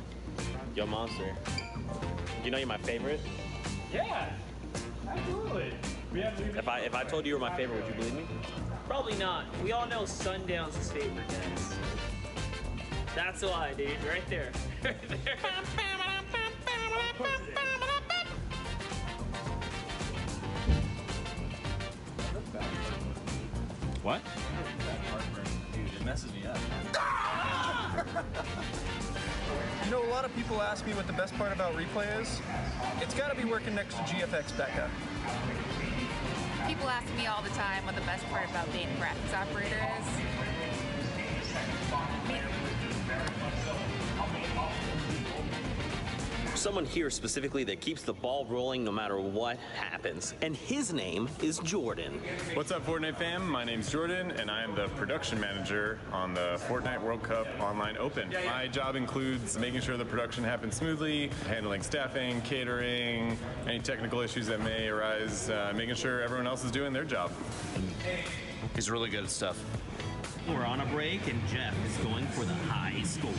Yo, Monster. You know you're my favorite? Yeah, absolutely. If I told you were my favorite, would you believe me? Probably not. We all know Sundown's his favorite, guys. That's why, dude. Right there. Right there. What? messes me up. You know, a lot of people ask me what the best part about replay is. It's got to be working next to GFX Becca. People ask me all the time what the best part about being a graphics operator is. Someone here specifically that keeps the ball rolling no matter what happens. And his name is Jordan. What's up, Fortnite fam? My name's Jordan, and I am the production manager on the Fortnite World Cup Online Open. My job includes making sure the production happens smoothly, handling staffing, catering, any technical issues that may arise, making sure everyone else is doing their job. He's really good at stuff. We're on a break, and Jeff is going for the high score.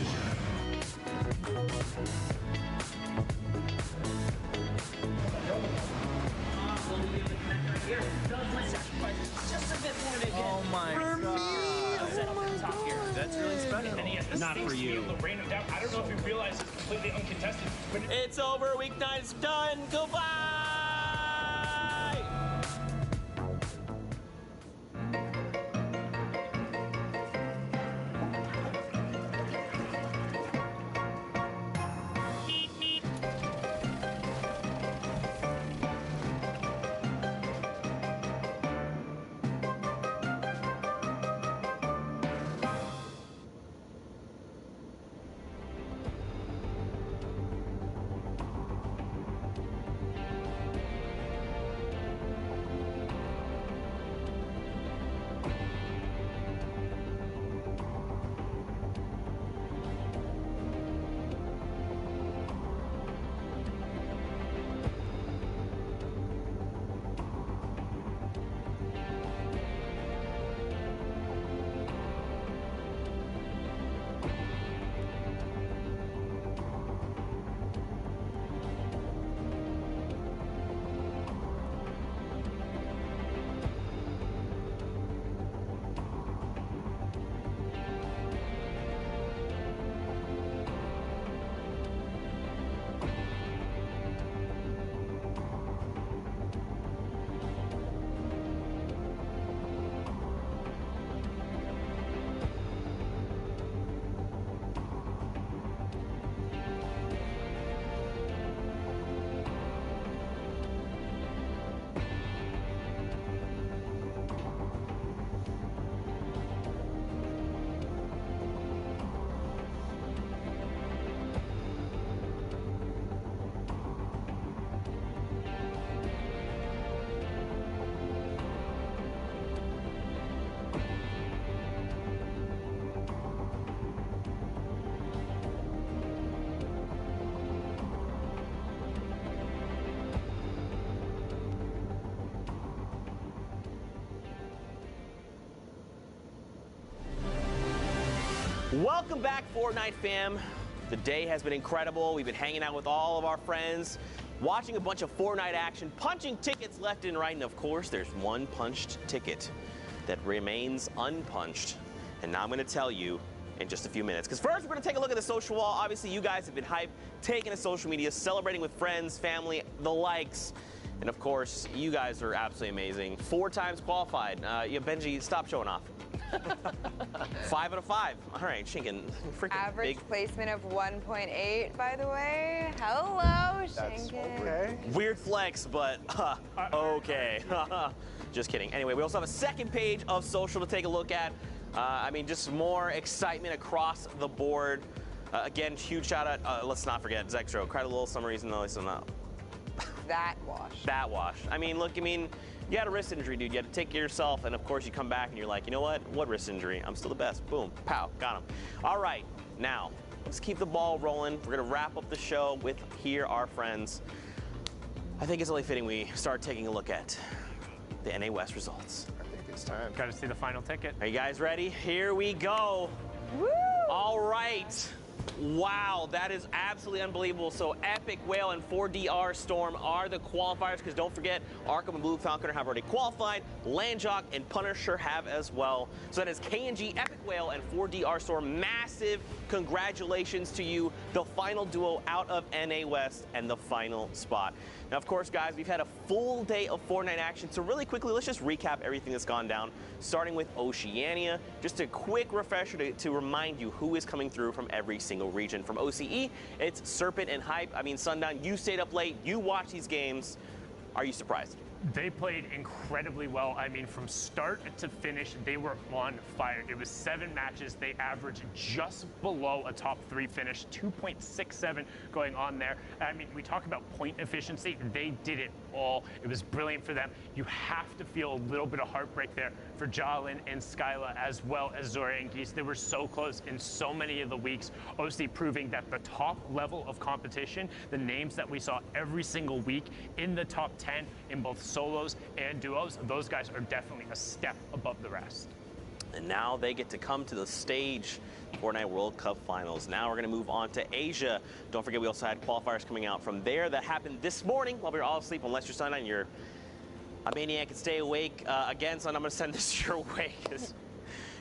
Oh my God. That's really special. Not for you. I don't know if you realize it's completely uncontested. But it's over. Week 9 is done. Goodbye. Welcome back, Fortnite fam. The day has been incredible. We've been hanging out with all of our friends, watching a bunch of Fortnite action, punching tickets left and right, and of course, there's one punched ticket that remains unpunched. And now I'm going to tell you in just a few minutes. Because first, we're going to take a look at the social wall. Obviously, you guys have been hyped, taking to social media, celebrating with friends, family, the likes. And of course, you guys are absolutely amazing. 4 times qualified. Yeah, Benji, stop showing off. 5 out of 5. All right, Shinken. Freaking Average big. placement of 1.8, by the way. Hello, Shinken. Okay. Weird flex, but okay. Just kidding. Anyway, we also have a second page of social to take a look at. I mean, just more excitement across the board. Again, huge shout out. Let's not forget Zextro. Cried a little some reason though, so no. That wash. That wash. I mean, look, you had a wrist injury, dude. You had to take care of yourself, and of course you come back and you're like, you know what? What wrist injury? I'm still the best. Boom. Pow. Got him. All right. Now, let's keep the ball rolling. We're going to wrap up the show with Here Are Friends. I think it's only fitting we start taking a look at the NA West results. I think it's time. Got to see the final ticket. Are you guys ready? Here we go. Woo! All right. Wow, that is absolutely unbelievable. So Epic Whale and 4DR Storm are the qualifiers, because don't forget, Arkham and Blue Falconer have already qualified, Landjock and Punisher have as well. So that is KNG, Epic Whale, and 4DR Storm. Massive congratulations to you, the final duo out of NA West and the final spot. Now, of course, guys, we've had a full day of Fortnite action, so really quickly, let's just recap everything that's gone down, starting with Oceania. Just a quick refresher to remind you who is coming through from every single region. From OCE, it's Serpent and Hype. I mean, Sundown, you stayed up late, you watched these games. Are you surprised? They played incredibly well. I mean, from start to finish, they were on fire. It was 7 matches. They averaged just below a top 3 finish, 2.67 going on there. I mean, we talk about point efficiency. They did it all. It was brilliant for them. You have to feel a little bit of heartbreak there for Jalen and Skyla, as well as Zora and Geese. They were so close in so many of the weeks. OC proving that the top level of competition, the names that we saw every single week in the top 10 in both solos and duos, those guys are definitely a step above the rest. And now they get to come to the stage, Fortnite World Cup Finals. Now we're going to move on to Asia. Don't forget, we also had qualifiers coming out from there that happened this morning while we were all asleep, unless you're Sundown, you're a maniac and stay awake. Again, son, I'm going to send this your way, because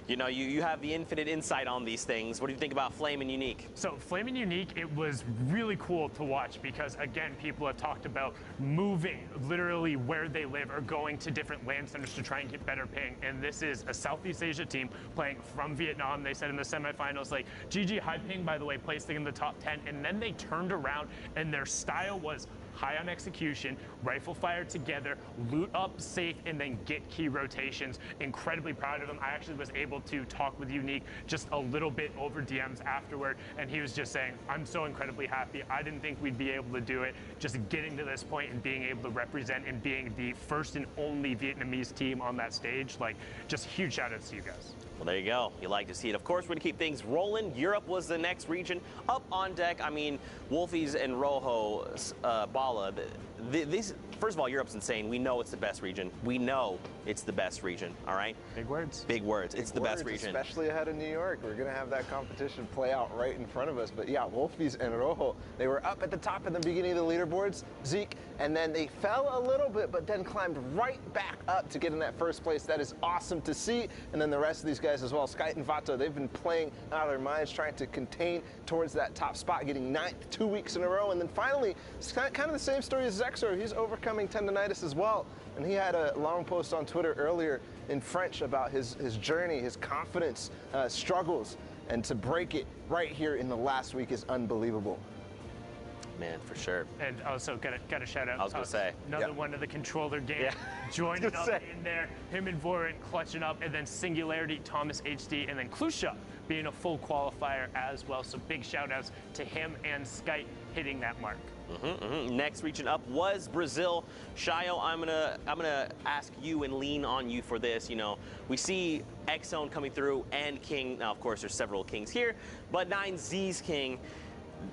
you know, you have the infinite insight on these things. What do you think about Flame and Unique? So Flame and Unique, it was really cool to watch because, again, people have talked about moving literally where they live or going to different land centers to try and get better ping. And this is a Southeast Asia team playing from Vietnam. They said in the semifinals, like, GG High Ping, by the way, placing in the top 10. And then they turned around and their style was high on execution, rifle fire together, loot up safe, and then get key rotations. Incredibly proud of him. I actually was able to talk with Unique just a little bit over DMs afterward, and he was just saying, I'm so incredibly happy. I didn't think we'd be able to do it. Just getting to this point and being able to represent and being the first and only Vietnamese team on that stage, like, just huge shout outs to you guys. Well, there you go. You like to see it. Of course, we're going to keep things rolling. Europe was the next region up on deck. I mean, Wolfies and Rojo, Bala, these, first of all, Europe's insane. We know it's the best region. We know it's the best region, all right? Big words. Big words. It's the best region. Especially ahead of New York. We're going to have that competition play out right in front of us. But yeah, Wolfies and Rojo, they were up at the top in the beginning of the leaderboards, Zeke, and then they fell a little bit, but then climbed right back up to get in that first place. That is awesome to see. And then the rest of these guys as well, Sky and Vato, they've been playing out of their minds, trying to contain towards that top spot, getting 9th 2 weeks in a row. And then finally, it's kind of the same story as Zexro. He's overcoming tendonitis as well. And he had a long post on Twitter earlier in French about his journey, his confidence, struggles. And to break it right here in the last week is unbelievable. Man, for sure. And also got a shout out. I was going to say. Another one of the controller game. Joining up in there. Him and Vorent clutching up. And then Singularity, Thomas HD, and then Klusha being a full qualifier as well. So big shout outs to him and Skype hitting that mark. Next region up was Brazil. Shayo, I'm gonna ask you and lean on you for this. You know, we see X-Zone coming through and King. Now, of course, there's several Kings here, but 9Z's King.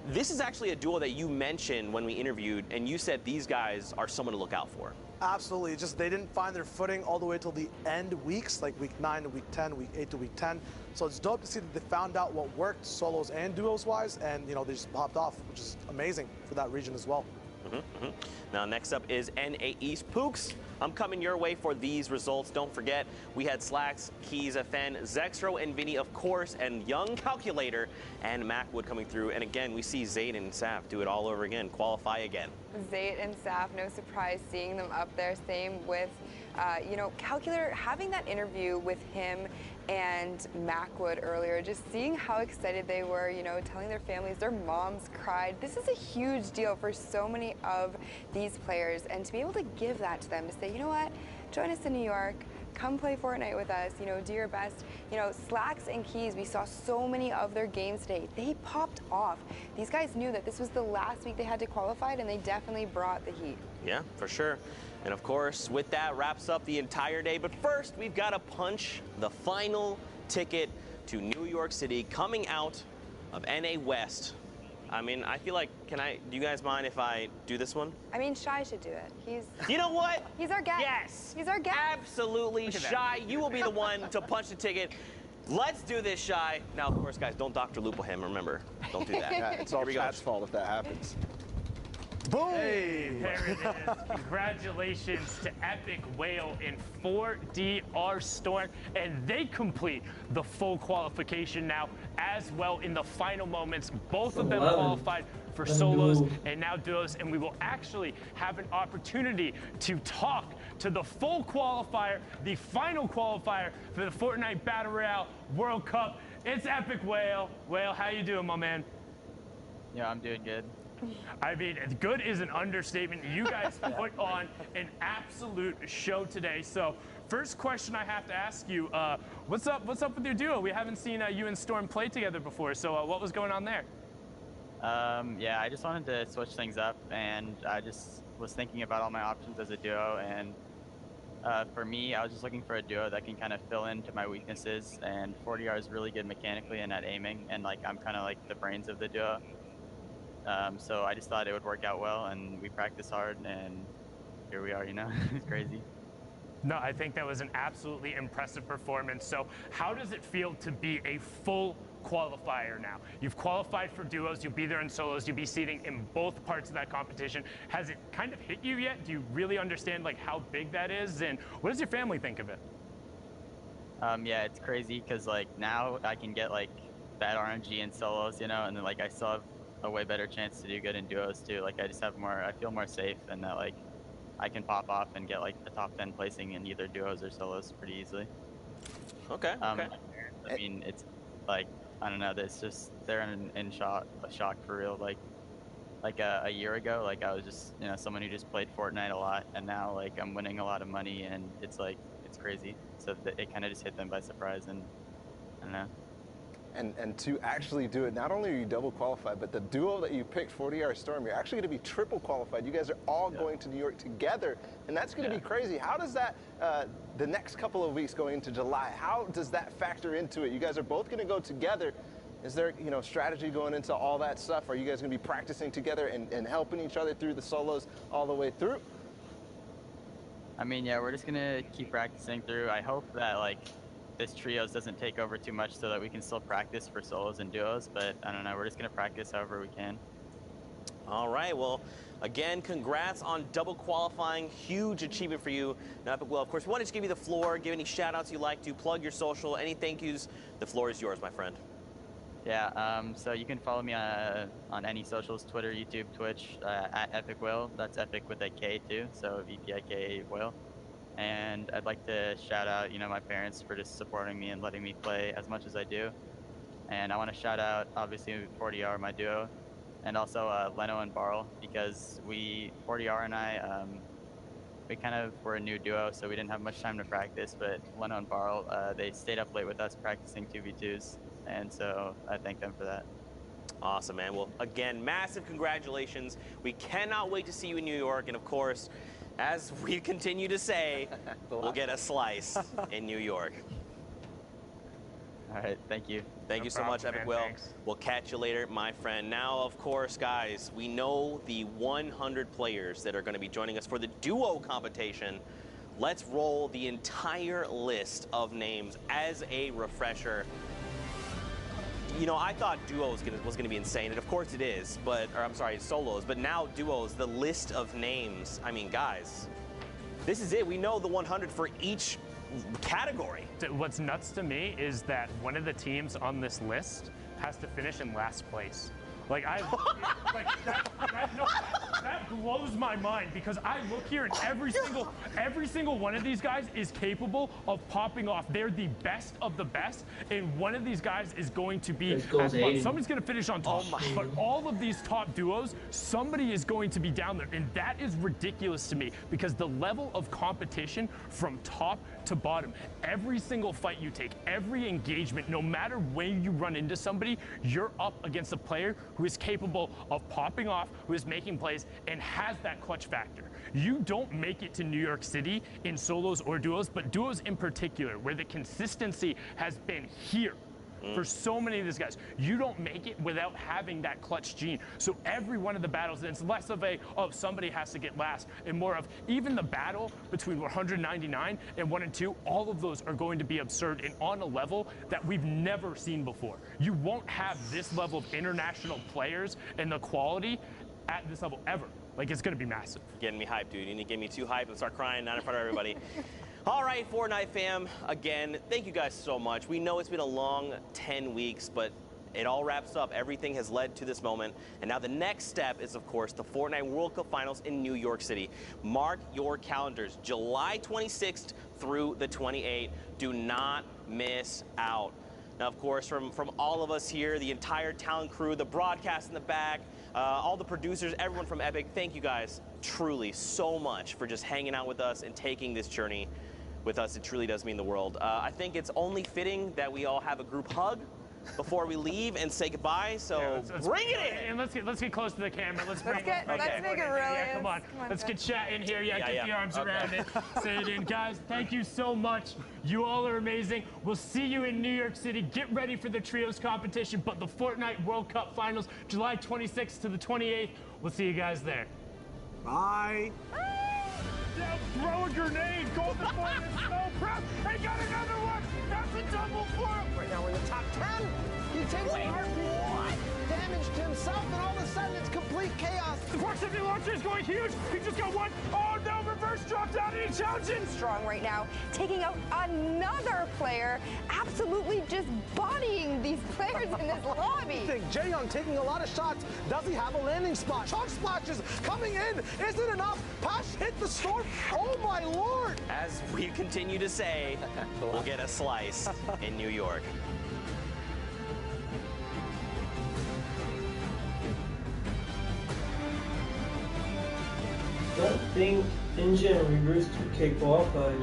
This is actually a duo that you mentioned when we interviewed, and you said these guys are someone to look out for. Absolutely. It's just they didn't find their footing all the way till the end weeks, like week 9 to week 10, week 8 to week 10. So it's dope to see that they found out what worked solos and duos wise, and you know, they just popped off, which is amazing for that region as well. Now, next up is NA East. Pooks, I'm coming your way for these results. Don't forget, we had Slacks, Keys, FN, Zexro, and Vinny, of course, and Young Calculator and Macwood coming through. And again, we see Zayd and Saf do it all over again, qualify again. Zayd and Saf, no surprise seeing them up there. Same with, you know, Calculator, having that interview with him and Macwood earlier, just seeing how excited they were, you know, telling their families, their moms cried. This is a huge deal for so many of these players, and to be able to give that to them, to say, you know what, join us in New York, come play Fortnite with us, you know, do your best. You know, Slacks and Keys, we saw so many of their games today. They popped off. These guys knew that this was the last week they had to qualify, and they definitely brought the heat. Yeah, for sure. And of course, with that wraps up the entire day. But first, we've got to punch the final ticket to New York City coming out of NA West. I mean, I feel like, do you guys mind if I do this one? I mean, Shy should do it. You know what? He's our guest. Yes. He's our guest. Absolutely. Shy, you will be the one to punch the ticket. Let's do this, Shy. Now, of course, guys, don't Dr. Lupo him, remember. Don't do that. Yeah, it's all Chat's fault if that happens. Boom! Hey, there it is. Congratulations to Epic Whale in 4DR Storm, and they complete the full qualification now as well in the final moments. Both of them qualified for solos and now duos, and we will actually have an opportunity to talk to the full qualifier, the final qualifier for the Fortnite Battle Royale World Cup. It's Epic Whale. Whale, how you doing, my man? Yeah, I'm doing good. I mean, good is an understatement. You guys put on an absolute show today. So, first question I have to ask you: what's up? What's up with your duo? We haven't seen you and Storm play together before. So, what was going on there? Yeah, I just wanted to switch things up, and I just was thinking about all my options as a duo. And for me, I was just looking for a duo that can kind of fill into my weaknesses. And 4DR is really good mechanically and at aiming, and like I'm kind of like the brains of the duo. So I just thought it would work out well, and we practiced hard, and here we are, you know? It's crazy. No, I think that was an absolutely impressive performance. So how does it feel to be a full qualifier now? You've qualified for duos, you'll be there in solos, you'll be seating in both parts of that competition. Has it kind of hit you yet? Do you really understand like how big that is? And what does your family think of it? Yeah, it's crazy, because like now I can get like bad RNG in solos, you know, and then like I still have a way better chance to do good in duos too. Like I just have more, I feel more safe, and that like I can pop off and get like a top 10 placing in either duos or solos pretty easily. Okay. Okay. I mean, it's like, I don't know, it's just, they're in shock for real. Like a year ago, like I was just, you know, someone who just played Fortnite a lot, and now like I'm winning a lot of money, and it's like, it's crazy. So it kind of just hit them by surprise, and I don't know. And to actually do it, not only are you double qualified, but the duo that you picked, 4DR Storm, you're actually going to be triple qualified. You guys are all going to New York together, and that's going to be crazy. How does that, the next couple of weeks going into July, how does that factor into it? You guys are both going to go together. Is there, you know, strategy going into all that stuff? Are you guys going to be practicing together and helping each other through the solos all the way through? I mean, yeah, we're just going to keep practicing through. I hope that, like, this trios doesn't take over too much so that we can still practice for solos and duos, but I don't know, we're just going to practice however we can. All right, well, again, congrats on double qualifying. Huge achievement for you. Now, Epic Will, of course, we want to just give you the floor, give any shout-outs you like to, plug your social, any thank yous. The floor is yours, my friend. Yeah, so you can follow me on any socials, Twitter, YouTube, Twitch, at Epic Will. That's Epic with a K too, so EPIK Will. And I'd like to shout out, you know, my parents for just supporting me and letting me play as much as I do. And I want to shout out, obviously, 4DR, my duo, and also Leno and Barl, because 4DR and I, we kind of were a new duo, so we didn't have much time to practice, but Leno and Barl, they stayed up late with us practicing 2v2s, and so I thank them for that. Awesome, man. Well, again, massive congratulations. We cannot wait to see you in New York, and of course, as we continue to say, we'll get a slice in New York. All right, thank you. Thank you so much, Epic Will. We'll catch you later, my friend. Now, of course, guys, we know the 100 players that are going to be joining us for the duo competition. Let's roll the entire list of names as a refresher. You know, I thought duos was going to be insane, and of course it is, but, or I'm sorry, solos, but now duos, the list of names, I mean, guys, this is it. We know the 100 for each category. What's nuts to me is that one of the teams on this list has to finish in last place. Like, that blows my mind, because I look here and every single one of these guys is capable of popping off. They're the best of the best, and one of these guys is going to be somebody's going to finish on top. But all of these top duos, somebody is going to be down there, and that is ridiculous to me, because the level of competition from top to bottom, every single fight you take, every engagement, no matter when you run into somebody, you're up against a player who is capable of popping off, who is making plays, and has that clutch factor. You don't make it to New York City in solos or duos, but duos in particular, where the consistency has been here for so many of these guys. You don't make it without having that clutch gene. So every one of the battles, and it's less of a, oh, somebody has to get last, and more of even the battle between 199 and 1 and 2, all of those are going to be absurd and on a level that we've never seen before. You won't have this level of international players and the quality at this level ever. Like, it's going to be massive. Getting me hyped, dude. You need to get me too hyped and start crying not in front of everybody. All right, Fortnite fam, again, thank you guys so much. We know it's been a long 10 weeks, but it all wraps up. Everything has led to this moment. And now the next step is, of course, the Fortnite World Cup Finals in New York City. Mark your calendars, July 26th through the 28th. Do not miss out. Now, of course, from all of us here, the entire talent crew, the broadcast in the back, all the producers, everyone from Epic, thank you guys truly so much for just hanging out with us and taking this journey with us. It truly does mean the world. I think it's only fitting that we all have a group hug before we leave and say goodbye. So let's bring it in. And let's get close to the camera. Let's make it really. Yeah, come on. Let's get chat in here. Yeah, get the arms around it. Say it in, guys. Thank you so much. You all are amazing. We'll see you in New York City. Get ready for the trios competition, but the Fortnite World Cup Finals, July 26th to the 28th. We'll see you guys there. Bye. Now throw a grenade. Golden Boy is so proud. They got another one. That's a double for him. Right now we're in the top 10. He takes damage to himself, and all of a sudden it's complete chaos. The proximity launcher is going huge. He just got one. Oh no, reverse drop down and he challenges. Strong right now, taking out another player, absolutely just bodying these players in this lobby. I think Jaeyoung taking a lot of shots. Does he have a landing spot? Chunk splashes coming in. Isn't enough. Pash hit the storm. Oh my lord. As we continue to say, we'll get a slice in New York. I don't think Engine and Reverse 2K qualified.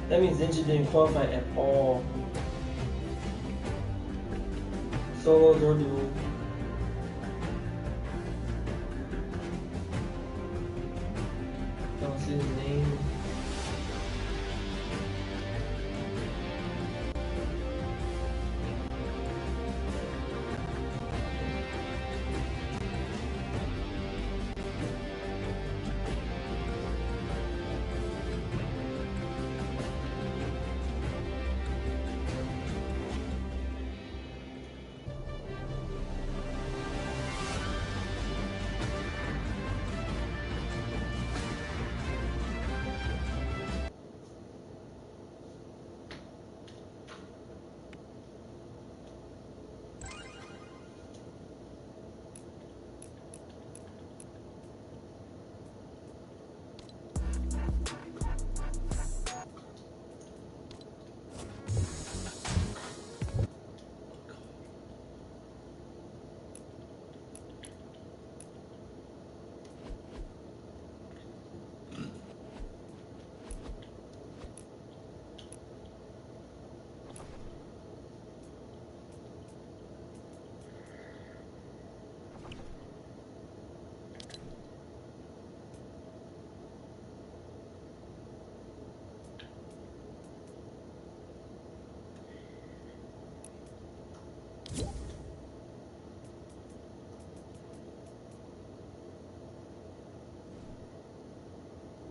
That means Engine didn't qualify at all. Solos or duo. Don't see his name.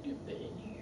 Get that in here.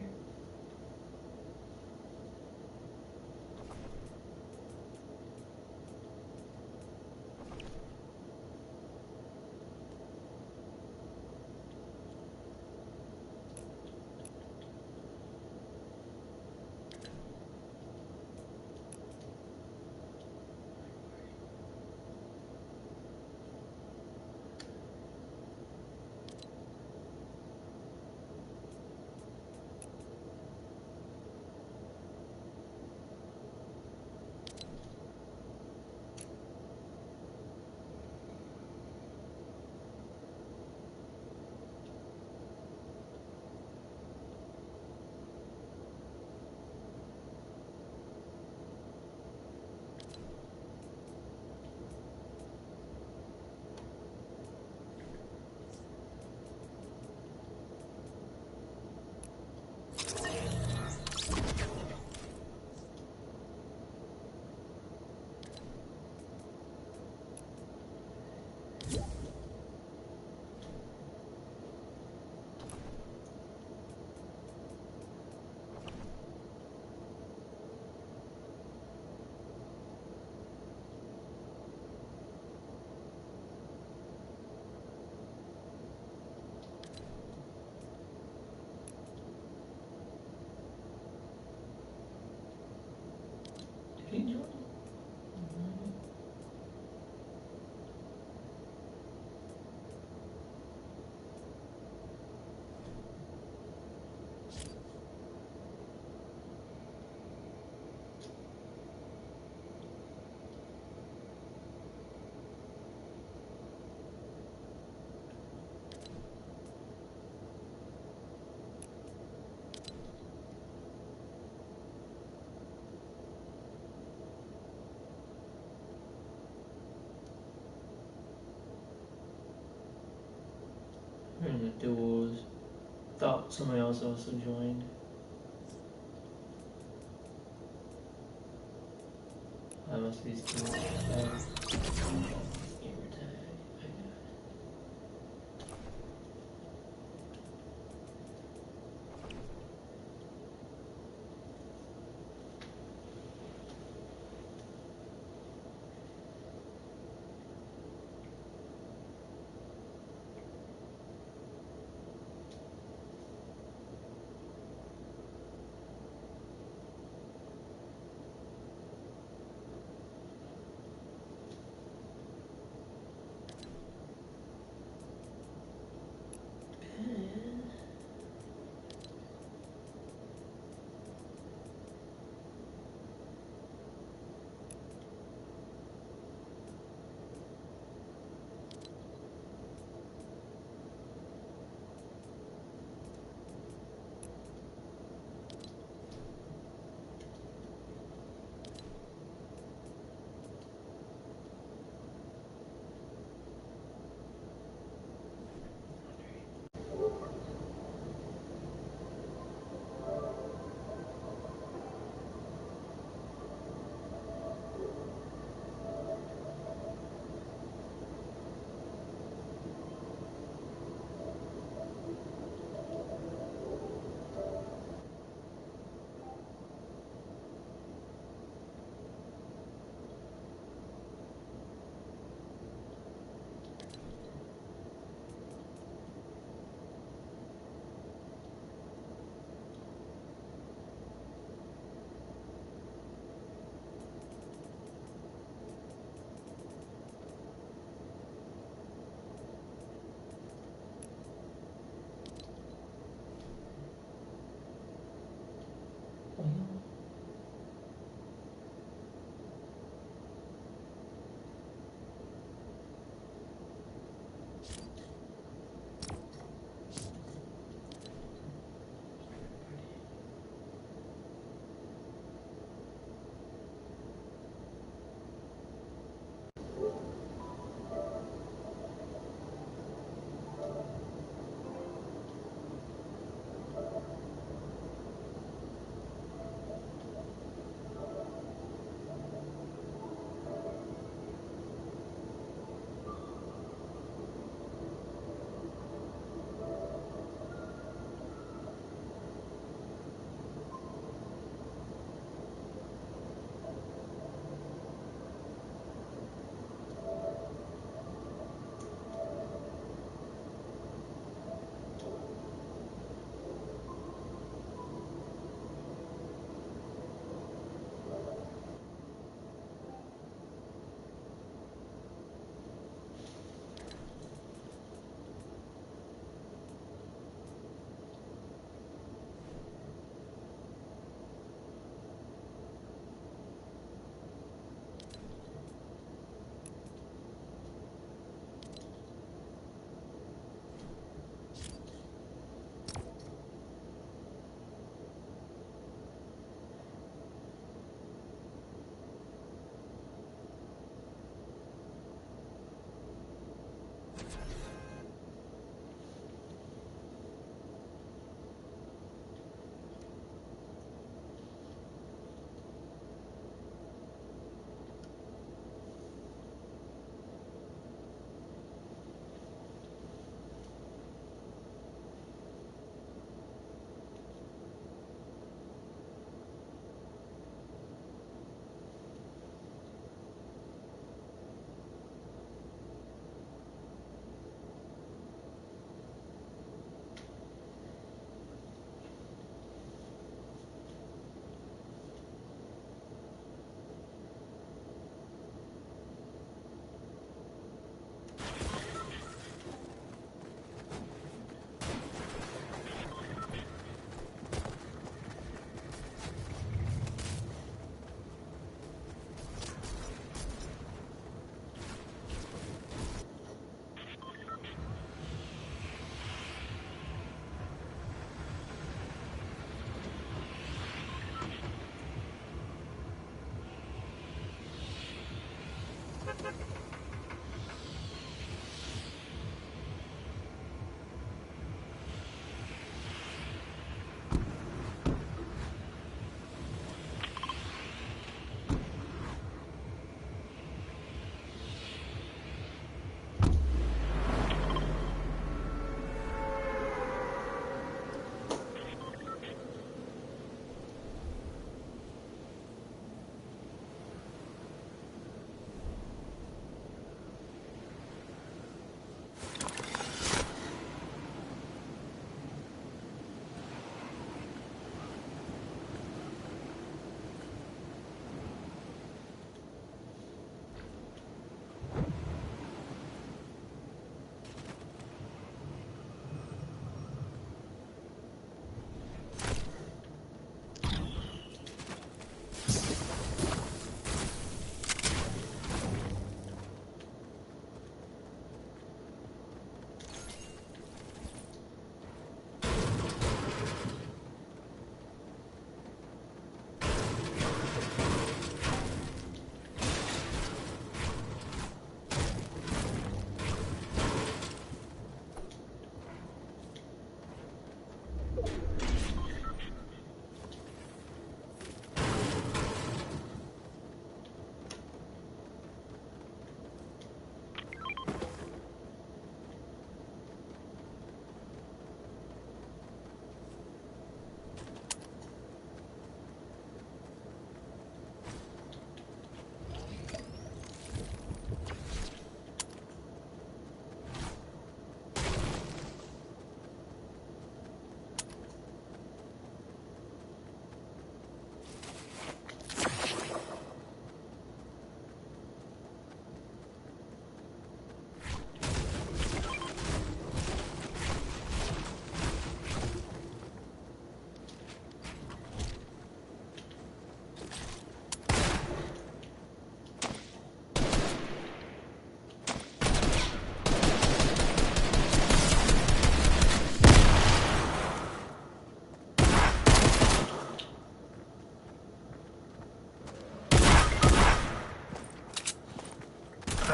And the duels. Thought somebody else also joined. I must be still.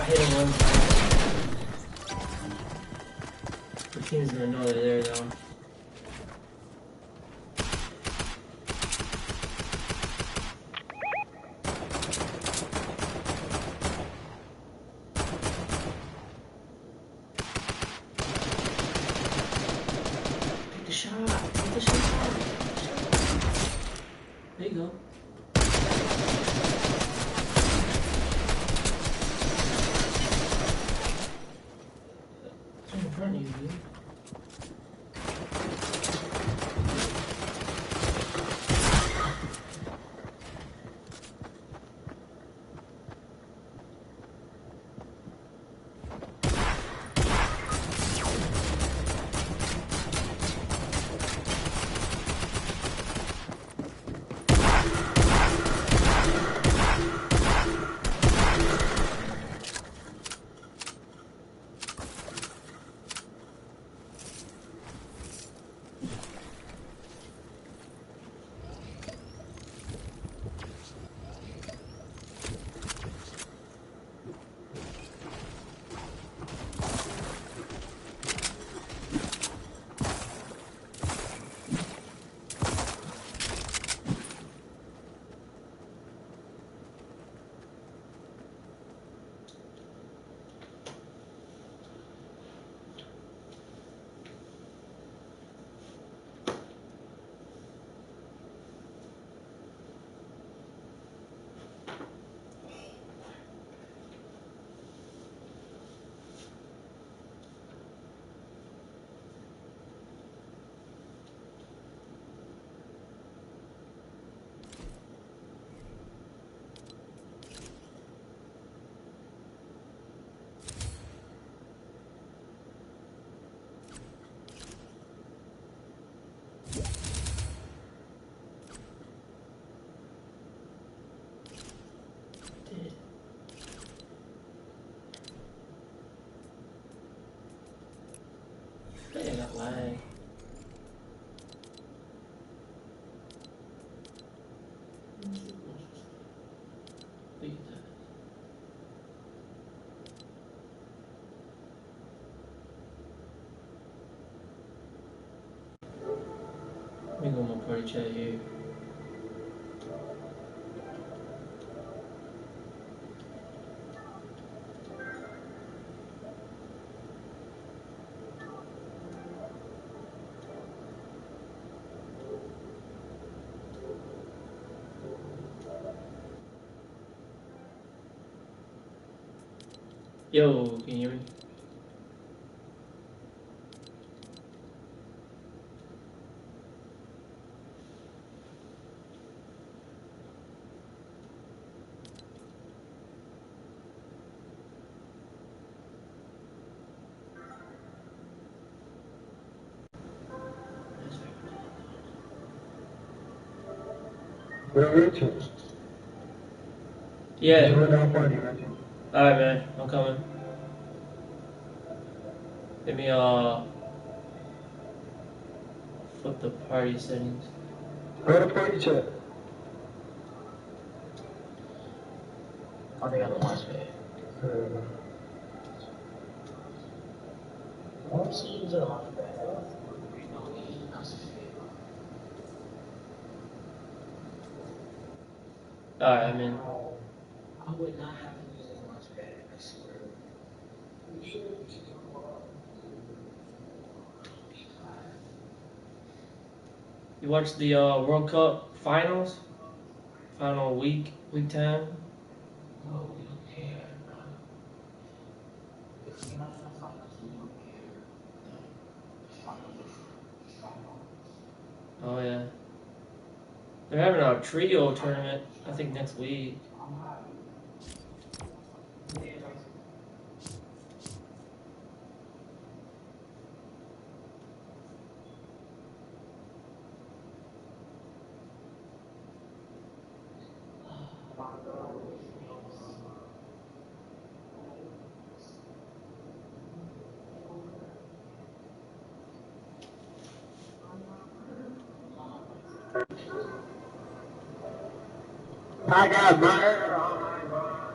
I hit him one time. The team's gonna know they're there though. Take the shot. Take the shot. There you go. In front of you, dude. I think I got lag. Let me go my party chat here. Yo, can you hear me? Yeah. Alright, man. I'm coming. Let me, flip the party settings. Go to party chat. I think I don't want to. Alright, I'm in. I would not have to use a launch pad, I swear. You watched the World Cup finals? Final week 10? Oh yeah. They're having a trio tournament, I think next week. I got murder on my mind.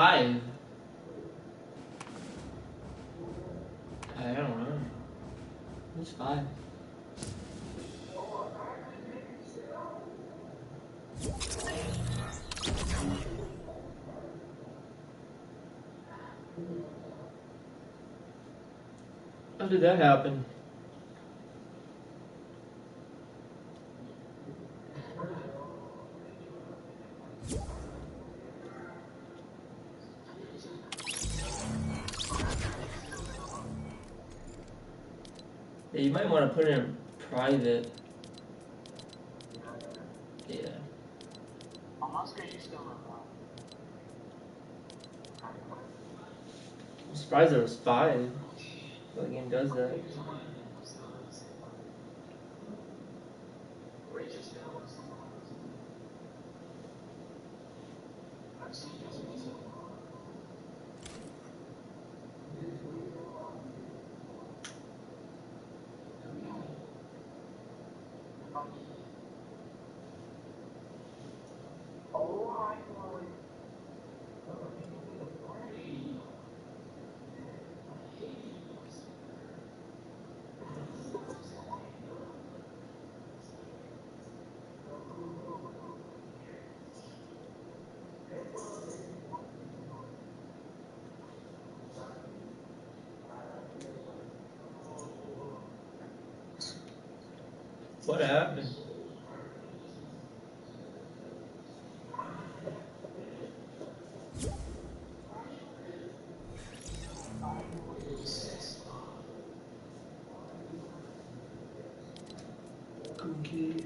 5. I don't know. What's 5? How did that happen? Yeah, you might want to put it in private. Yeah. I'm surprised there was 5. The game does that. What happened? Cookie.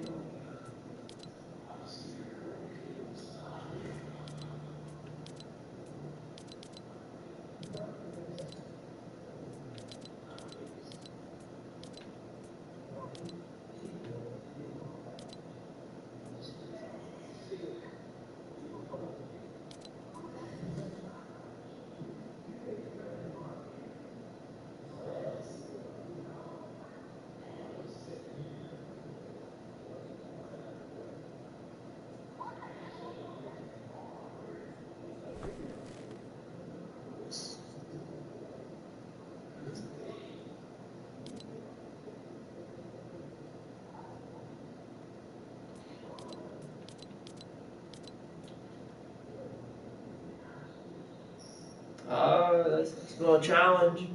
That's a little challenge.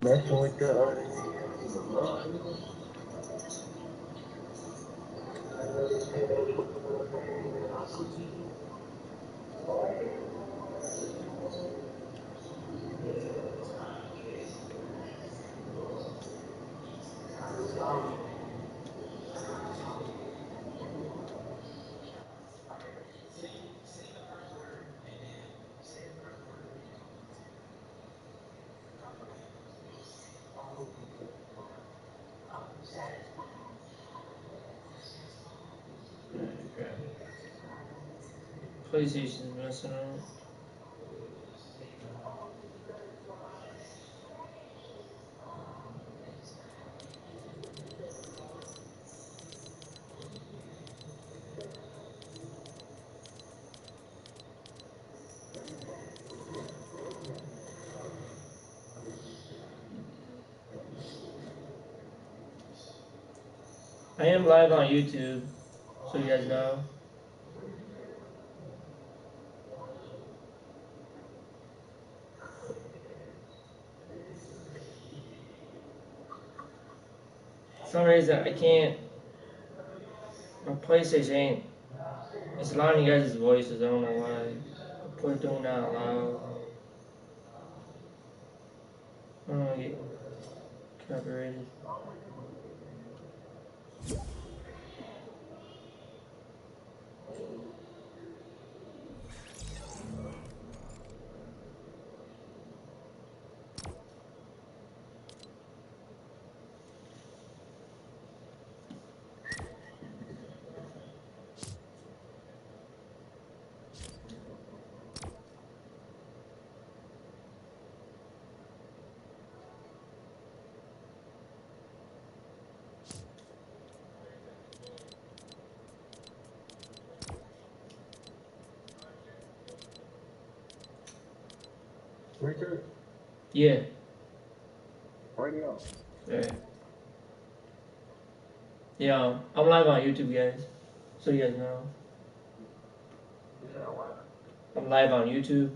messing with the PlayStation's messing up. I am live on YouTube, so you guys know. For some reason I can't. My PlayStation ain't. It's allowing you guys' voices. I don't know why. I put doing that out loud. I don't want to get copyrighted. Richard? Yeah. Radio. Yeah. Yeah, I'm live on YouTube, guys. So you guys know. I'm live on YouTube.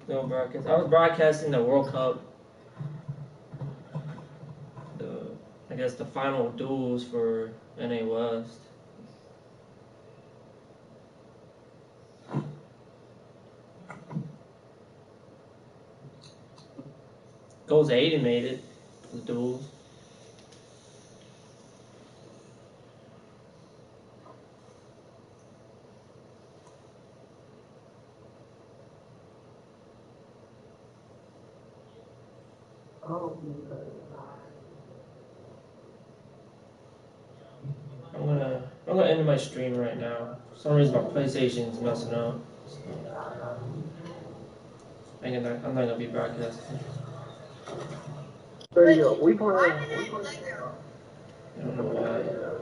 No broadcast. I was broadcasting the World Cup. I guess the final duels for NA West. Goals Aiden made it. The duels. I'm gonna end my stream right now. For some reason my PlayStation's messing up. I'm not gonna be broadcasting. Radio. We play. I don't know why.